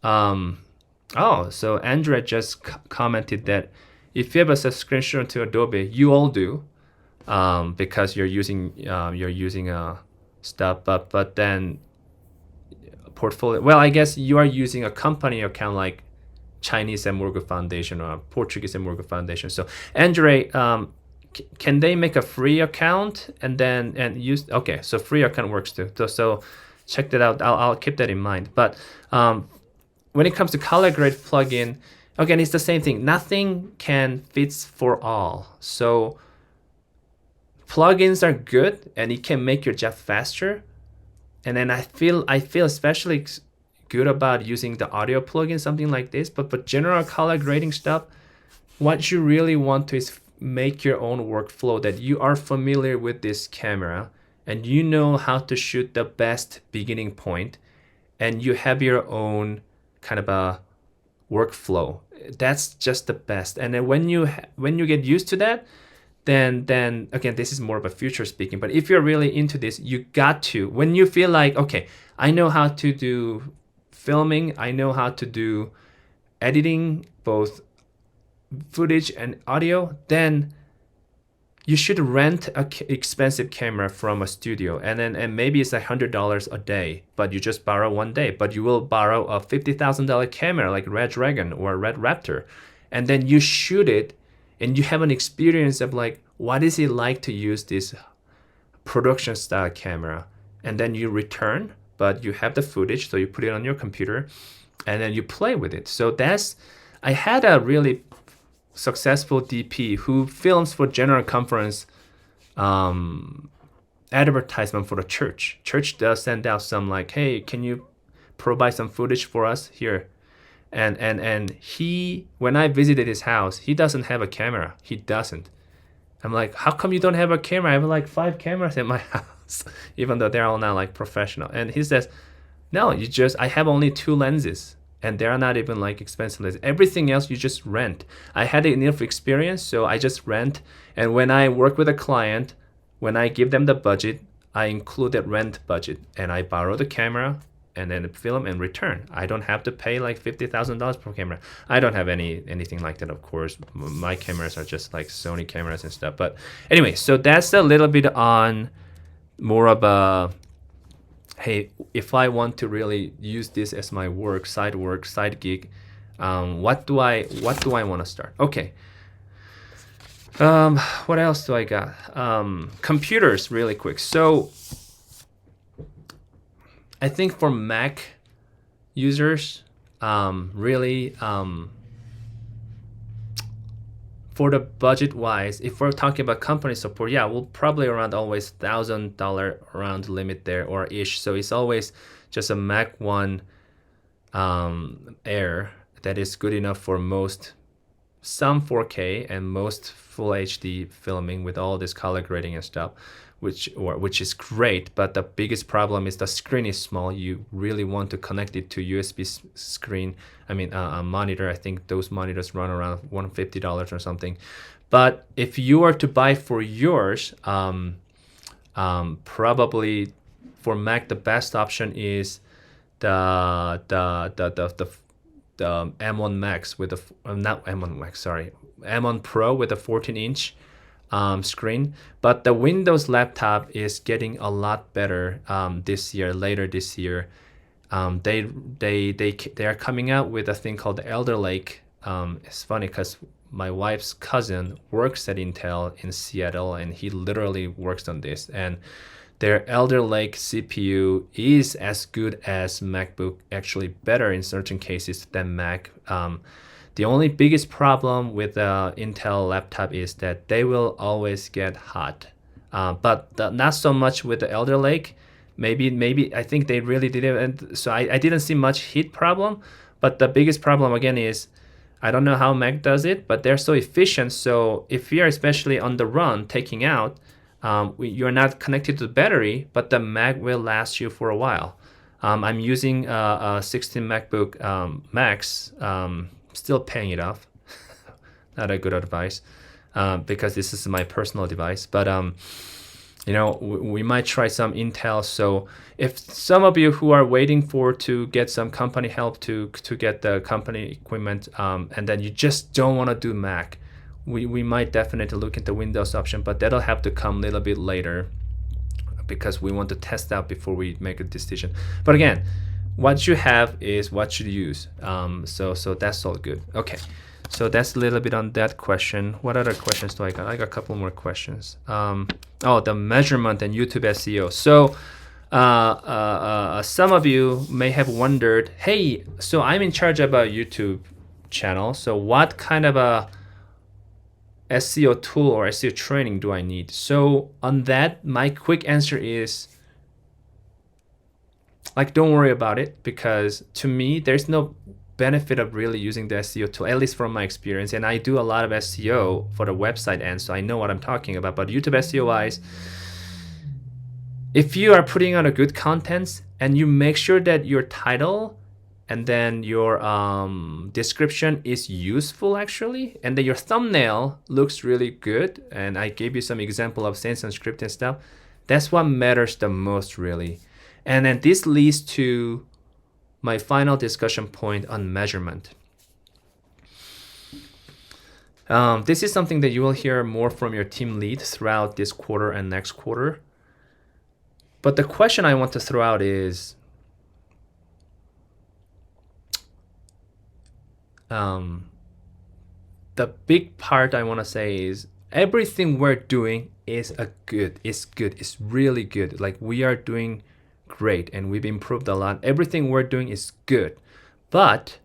So Andrea just commented that if you have a subscription to Adobe, you all do, because you're using stuff, but then portfolio. Well, I guess you are using a company account like Chinese Morgan Foundation or Portuguese Morgan Foundation. So Andre, can they make a free account and use? Okay, so free account works too. So check that out. I'll keep that in mind. But when it comes to color grade plugin, again, it's the same thing. Nothing can fits for all. So plugins are good and it can make your job faster. And then I feel especially good about using the audio plugin, something like this. But general color grading stuff, what you really want to is make your own workflow, that you are familiar with this camera and you know how to shoot the best beginning point, and you have your own kind of a workflow. That's just the best. And then when you get used to that, then again, this is more of a future speaking, but if you're really into this, you got to, when you feel like, okay, I know how to do filming, I know how to do editing, both footage and audio, then you should rent a expensive camera from a studio, and maybe it's $100 a day, but you just borrow one day, but you will borrow a $50,000 camera like Red Dragon or Red Raptor, and then you shoot it, and you have an experience of like, what is it like to use this production style camera, and then you return, but you have the footage, so you put it on your computer, and then you play with it. So I had a really successful DP who films for general conference advertisement for the church. Church does send out some like, hey, can you provide some footage for us here? And he, when I visited his house, he doesn't have a camera. He doesn't. I'm like, how come you don't have a camera? I have like 5 cameras in my house, even though they're all now like professional. And he says, no, I have only 2 lenses, and they're not even like expensive lenses. Everything else you just rent. I had enough experience, so I just rent. And when I work with a client, when I give them the budget, I include that rent budget, and I borrow the camera and then film and return. I don't have to pay like $50,000 per camera. I don't have anything like that, of course. My cameras are just like Sony cameras and stuff. But anyway, so that's a little bit on more of a, hey, if I want to really use this as my side gig, what do I want to start? Okay. What else do I got? Computers, really quick. So I think for Mac users, really, for the budget wise, if we're talking about company support, yeah, we'll probably around always $1,000 around limit there or ish. So it's always just a Mac One Air that is good enough for some 4K and most full HD filming with all this color grading and stuff, which is great. But the biggest problem is the screen is small. You really want to connect it to USB screen. I mean, a monitor. I think those monitors run around $150 or something. But if you are to buy for yours, probably for Mac the best option is the M1 Max with the not M1 Max, sorry, M1 Pro with a 14-inch screen. But the Windows laptop is getting a lot better later this year. They are coming out with a thing called the Elder Lake. It's funny because my wife's cousin works at Intel in Seattle, and he literally works on this. And their Elder Lake CPU is as good as MacBook, actually better in certain cases than Mac. The only biggest problem with the Intel laptop is that they will always get hot. But not so much with the Elder Lake. Maybe I think they really did it, and so I didn't see much heat problem. But the biggest problem again is I don't know how Mac does it, but they're so efficient. So if you're especially on the run taking out, you're not connected to the battery, but the Mac will last you for a while. I'm using a 16 MacBook Max, still paying it off. Not a good advice because this is my personal device. But we might try some Intel. So if some of you who are waiting to get some company help to get the company equipment, and then you just don't want to do Mac, we might definitely look at the Windows option, but that'll have to come a little bit later because we want to test out before we make a decision. But again, what you have is what you use. So that's all good. Okay, so that's a little bit on that question. What other questions do I got? I got a couple more questions. The measurement and YouTube SEO. So some of you may have wondered, hey, so I'm in charge of a YouTube channel. So what kind of a SEO tool or SEO training do I need? So on that, my quick answer is don't worry about it, because to me, there's no benefit of really using the SEO tool, at least from my experience. And I do a lot of SEO for the website end, so I know what I'm talking about. But YouTube SEO wise, if you are putting out a good content and you make sure that your title and then your description is useful actually, and then your thumbnail looks really good, and I gave you some example of Samsung script and stuff, that's what matters the most really. And then this leads to my final discussion point on measurement. This is something that you will hear more from your team lead throughout this quarter and next quarter. But the question I want to throw out is, the big part I want to say is everything we're doing is good. It's really good. Like, we are doing great and we've improved a lot. Everything we're doing is good, but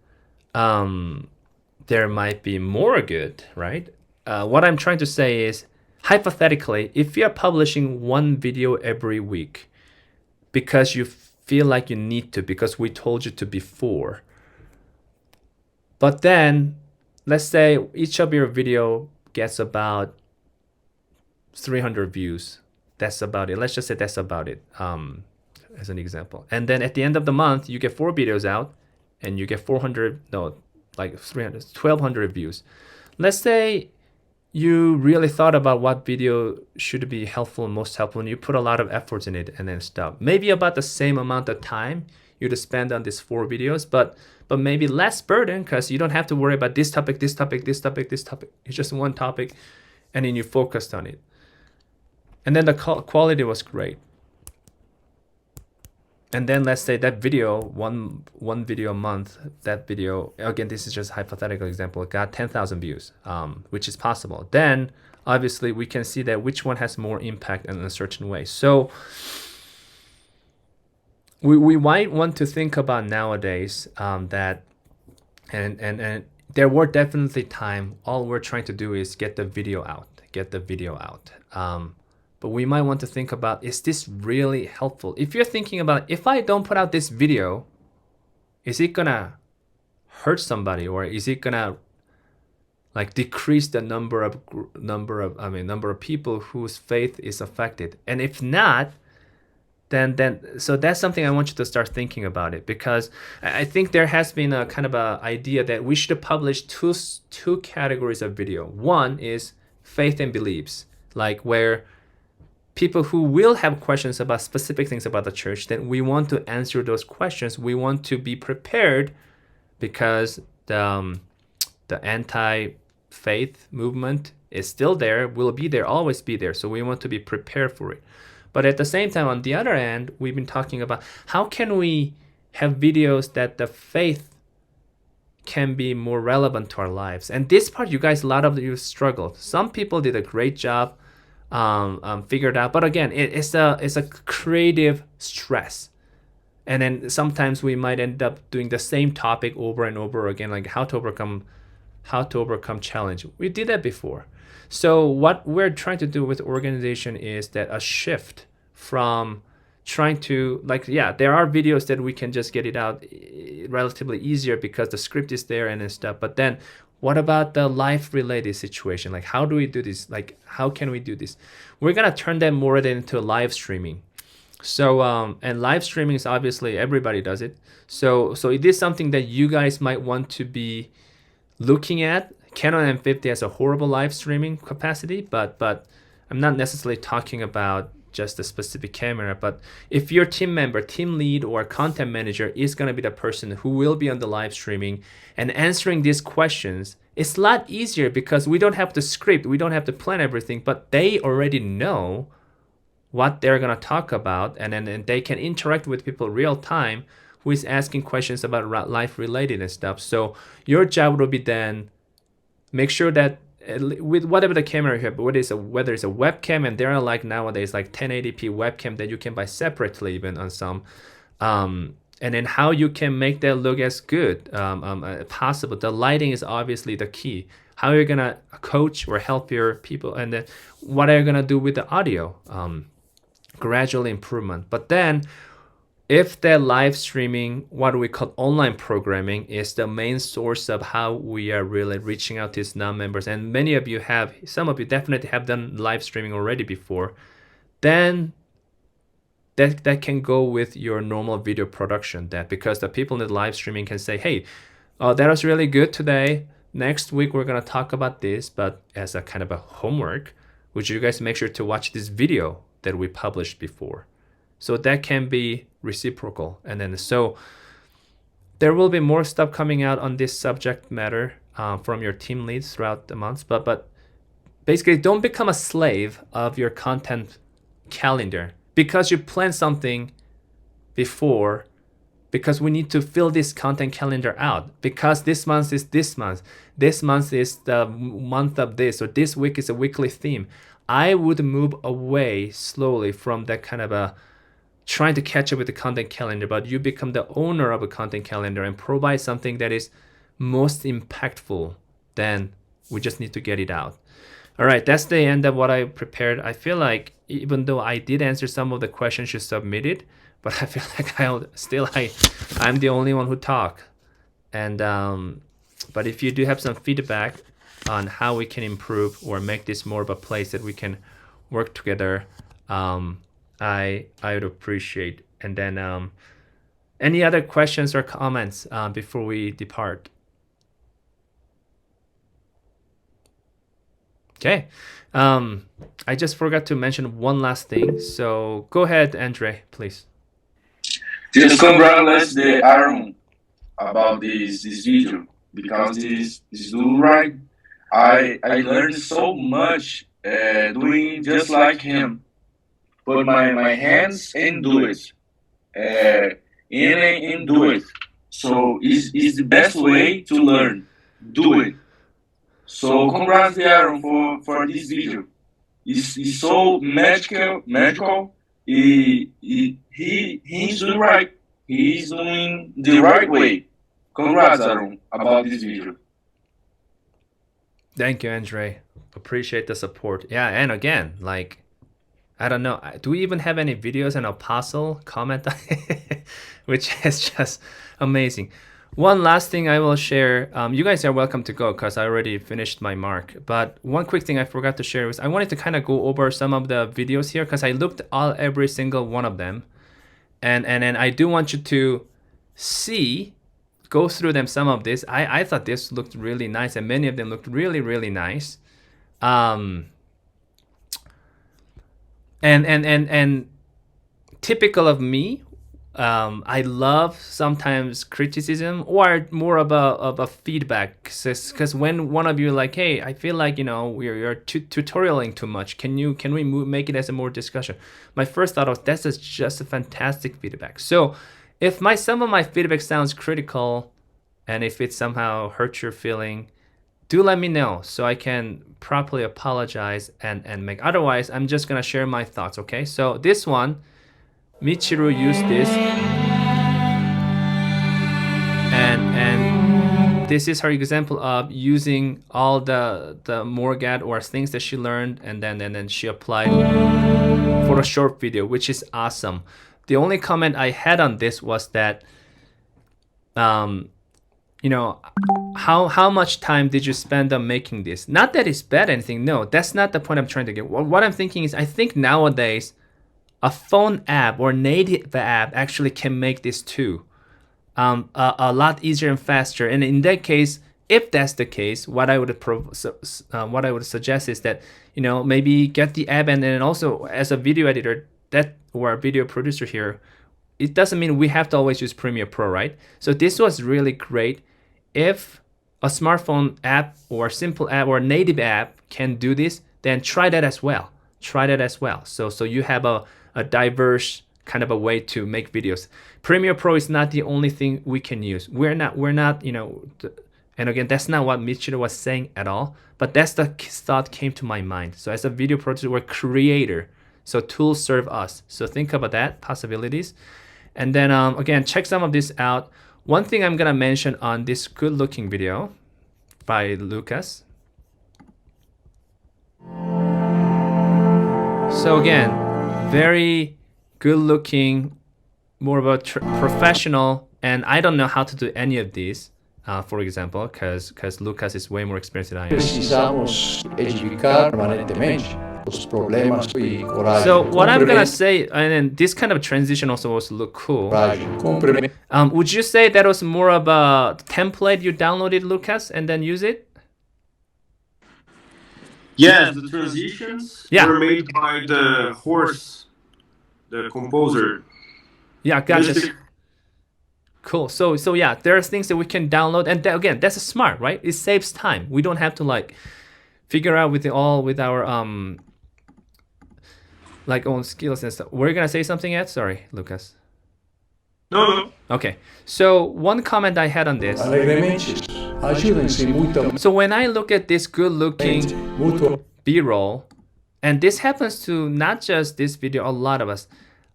there might be more good, right? What I'm trying to say is, hypothetically, if you're publishing one video every week because you feel like you need to, because we told you to before, but then let's say each of your video gets about 300 views. That's about it. Let's just say that's about it, as an example. And then at the end of the month, you get 4 videos out and you get 1,200 views. Let's say you really thought about what video should be helpful and most helpful, and you put a lot of efforts in it and then stop. Maybe about the same amount of time you'd spend on these 4 videos, but maybe less burden, because you don't have to worry about this topic, this topic, this topic, this topic. It's just one topic, and then you focused on it. And then the quality was great. And then let's say that video, one video a month, that video, again, this is just a hypothetical example, got 10,000 views, which is possible. Then obviously we can see that which one has more impact in a certain way. So we might want to think about nowadays that, and there were definitely time, all we're trying to do is get the video out. But we might want to think about, is this really helpful? If you're thinking about, if I don't put out this video, is it gonna hurt somebody, or is it gonna like decrease the number of people whose faith is affected? And if not, then so that's something I want you to start thinking about it, because I think there has been a kind of a idea that we should publish two categories of video. One is faith and beliefs, like where people who will have questions about specific things about the church, then we want to answer those questions. We want to be prepared because the anti-faith movement is still there, will be there, always be there. So we want to be prepared for it. But at the same time, on the other end, we've been talking about how can we have videos that the faith can be more relevant to our lives. And this part, you guys, a lot of you struggled. Some people did a great job, figured out. But again, it's a creative stress. And then sometimes we might end up doing the same topic over and over again, like how to overcome challenge. We did that before. So what we're trying to do with organization is that a shift from trying to, like, yeah, there are videos that we can just get it out relatively easier because the script is there and stuff. But then what about the life related situation? Like, how do we do this? Like, how can we do this? We're going to turn that more into live streaming. So, and live streaming is obviously everybody does it. So it is something that you guys might want to be looking at. Canon M50 has a horrible live streaming capacity, but I'm not necessarily talking about just a specific camera. But if your team member, team lead, or content manager is going to be the person who will be on the live streaming and answering these questions, it's a lot easier because we don't have to script, we don't have to plan everything, but they already know what they're going to talk about, and then they can interact with people real time who is asking questions about life related and stuff. So your job will be then make sure that with whatever the camera you have, whether it's a webcam, and there are like nowadays like 1080p webcam that you can buy separately even on some, and then how you can make that look as good possible. The lighting is obviously the key. How you're gonna coach or help your people, and then what are you gonna do with the audio? Gradual improvement. But then if that live streaming, what we call online programming, is the main source of how we are really reaching out to these non-members, and many of you have, some of you definitely have done live streaming already before, then that can go with your normal video production. That because the people in the live streaming can say, hey, that was really good today. Next week we're gonna talk about this, but as a kind of a homework, would you guys make sure to watch this video that we published before? So that can be reciprocal. And then so there will be more stuff coming out on this subject matter from your team leads throughout the months. But basically, don't become a slave of your content calendar because you planned something before, because we need to fill this content calendar out, because this month is this month is the month of this, or this week is a weekly theme. I would move away slowly from that kind of a trying to catch up with the content calendar, but you become the owner of a content calendar and provide something that is most impactful. Then we just need to get it out. All right, that's the end of what I prepared. I feel like even though I did answer some of the questions you submitted, but I feel like I'm the only one who talk. And but if you do have some feedback on how we can improve or make this more of a place that we can work together, I would appreciate. And then any other questions or comments before we depart? Okay. I just forgot to mention one last thing. So go ahead, Andre, please. Just congratulate the Aaron about this video, because this is doing right. I learned so much doing just like him. Put my hands and do it. In and do it. So it's the best way to learn. Do it. So congrats to Aaron for this video. It's so magical. He's doing right. He's doing the right way. Congrats, Aaron, about this video. Thank you, Andre. Appreciate the support. Yeah, and again, like, I don't know, do we even have any videos on Apostle comment? Which is just amazing. One last thing I will share. You guys are welcome to go because I already finished my mark. But one quick thing I forgot to share was I wanted to kind of go over some of the videos here because I looked at every single one of them. And then I do want you to go through them, some of this. I thought this looked really nice, and many of them looked really, really nice. And typical of me, I love sometimes criticism or more of a feedback, because when one of you like, hey, I feel like you're tutorialing too much. Can we make it as a more discussion? My first thought was that's just a fantastic feedback. So if some of my feedback sounds critical, and if it somehow hurts your feeling, do let me know so I can properly apologize and make. Otherwise, I'm just gonna share my thoughts. Okay, so this one, Michiru used this, and this is her example of using all the Morgat or things that she learned, and then she applied for a short video, which is awesome. The only comment I had on this was that, how much time did you spend on making this? Not that it's bad or anything. No, that's not the point I'm trying to get. What I'm thinking is, I think nowadays a phone app or native app actually can make this too, a lot easier and faster. And in that case, if that's the case, what I would suggest is that maybe get the app, and then also as a video editor or a video producer here, it doesn't mean we have to always use Premiere Pro, right? So this was really great. If a smartphone app or simple app or native app can do this, then try that as well. So you have a diverse kind of a way to make videos. Premiere Pro is not the only thing we can use. We're not, and again, that's not what Michiru was saying at all, but that's the thought came to my mind. So as a video producer, we're creator. So tools serve us. So think about that, possibilities. And then again, check some of this out. One thing I'm gonna mention on this good looking video by Lucas. So again, very good looking, more of a professional, and I don't know how to do any of these, for example, because Lucas is way more experienced than I am. Precisamos edificar permanentemente os problemas e coragem. So what I'm gonna say, and then this kind of transition also was look cool. Would you say that was more of a template you downloaded, Lucas, and then use it? Yes, the transitions were made by the horse, the composer. Yeah, gotcha. Cool. So yeah, there are things that we can download, and again, that's smart, right? It saves time. We don't have to like figure out with our like own skills and stuff. We're gonna say something yet? Sorry, Lucas. No. Okay. So one comment I had on this. So when I look at this good-looking B-roll, and this happens to not just this video, a lot of us,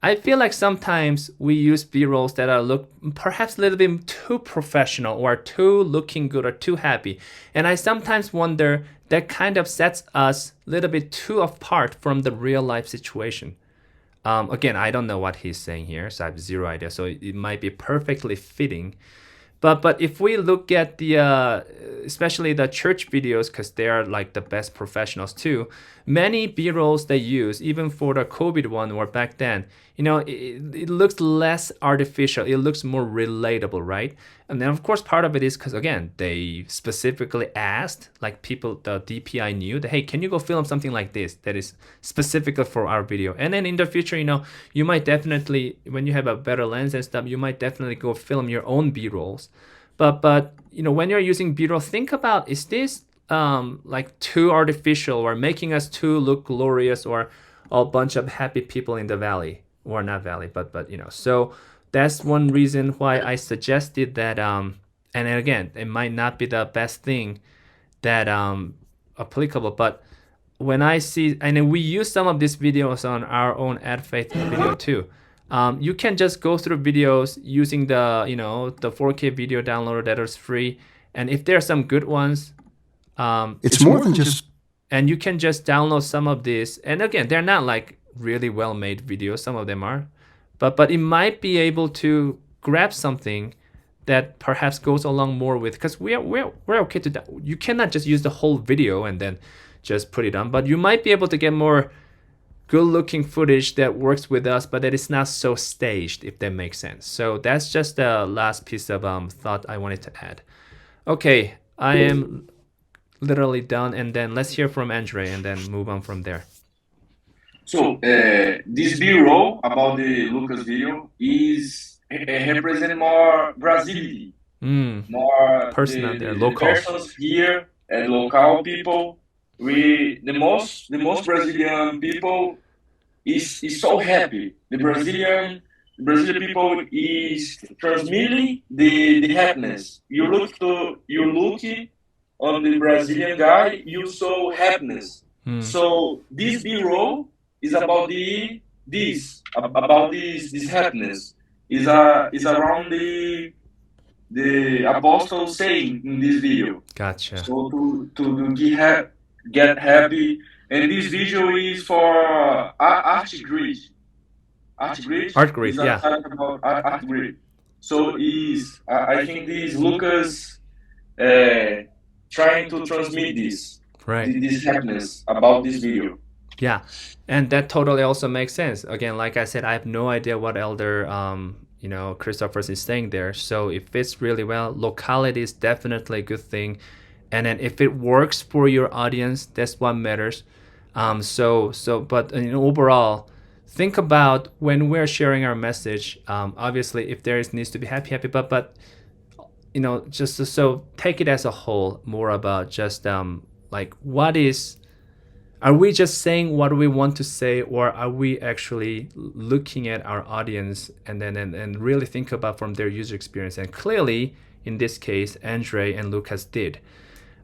I feel like sometimes we use B-rolls that are look perhaps a little bit too professional or too looking good or too happy. And I sometimes wonder that kind of sets us a little bit too apart from the real life situation. Again, I don't know what he's saying here, so I have zero idea. So it might be perfectly fitting. But if we look at the especially the church videos, because they are like the best professionals too, many B-rolls they use, even for the COVID one or back then, it looks less artificial. It looks more relatable, right? And then of course part of it is because again they specifically asked, like people, the DPI knew that, hey, can you go film something like this that is specifically for our video? And then in the future, you might definitely, when you have a better lens and stuff, you might definitely go film your own B-rolls. But when you're using B-roll, think about, is this like too artificial or making us too look glorious or a bunch of happy people in the valley, or not valley, but so that's one reason why I suggested that. And again, it might not be the best thing that applicable, but when I see, and we use some of these videos on our own Ad Faith video too. You can just go through videos using the the 4K video downloader that is free, and if there are some good ones, it's more than just. And you can just download some of this. And again, they're not like really well made videos. Some of them are, but it might be able to grab something that perhaps goes along more with, because we're okay to that. You cannot just use the whole video and then just put it on, but you might be able to get more good looking footage that works with us, but that is not so staged, if that makes sense. So that's just the last piece of thought I wanted to add. Okay, I am literally done, and then let's hear from Andre and then move on from there. So this B-roll about the Lucas video is represent more Brazility, more Personal there, the local. persons here and local people. We the most Brazilian people is so happy. The Brazilian people is transmitting the happiness. You look on the Brazilian guy, you saw happiness. So this B-roll is about this happiness. Is around the apostle saying in this video. Gotcha. So get happy, and this video is for art grid. Art grid, Is yeah. about art grid. So I think this Lucas uh, trying to transmit Right. this happiness about this video. Yeah, and that totally also makes sense. Again, like I said, I have no idea what elder Christophers is saying there. So it fits really well. Locality is definitely a good thing, and then if it works for your audience, that's what matters. But overall, think about when we're sharing our message. Obviously, if there is needs to be happy, but just so take it as a whole, more about just like what is. Are we just saying what we want to say, or are we actually looking at our audience and then and really think about from their user experience? And clearly, in this case, Andre and Lucas did.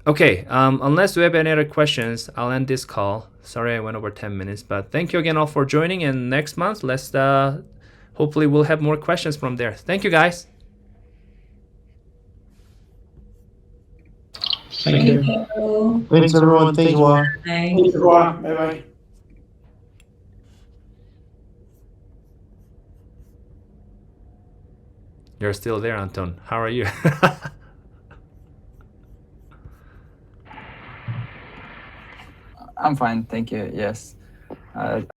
Okay, unless we have any other questions, I'll end this call. Sorry I went over 10 minutes, but thank you again all for joining. And next month, let's hopefully we'll have more questions from there. Thank you, guys. Thank you. Thanks, everyone. Thanks, Juan. Thanks, Bye bye. You're still there, Anton. How are you? I'm fine, thank you. Yes.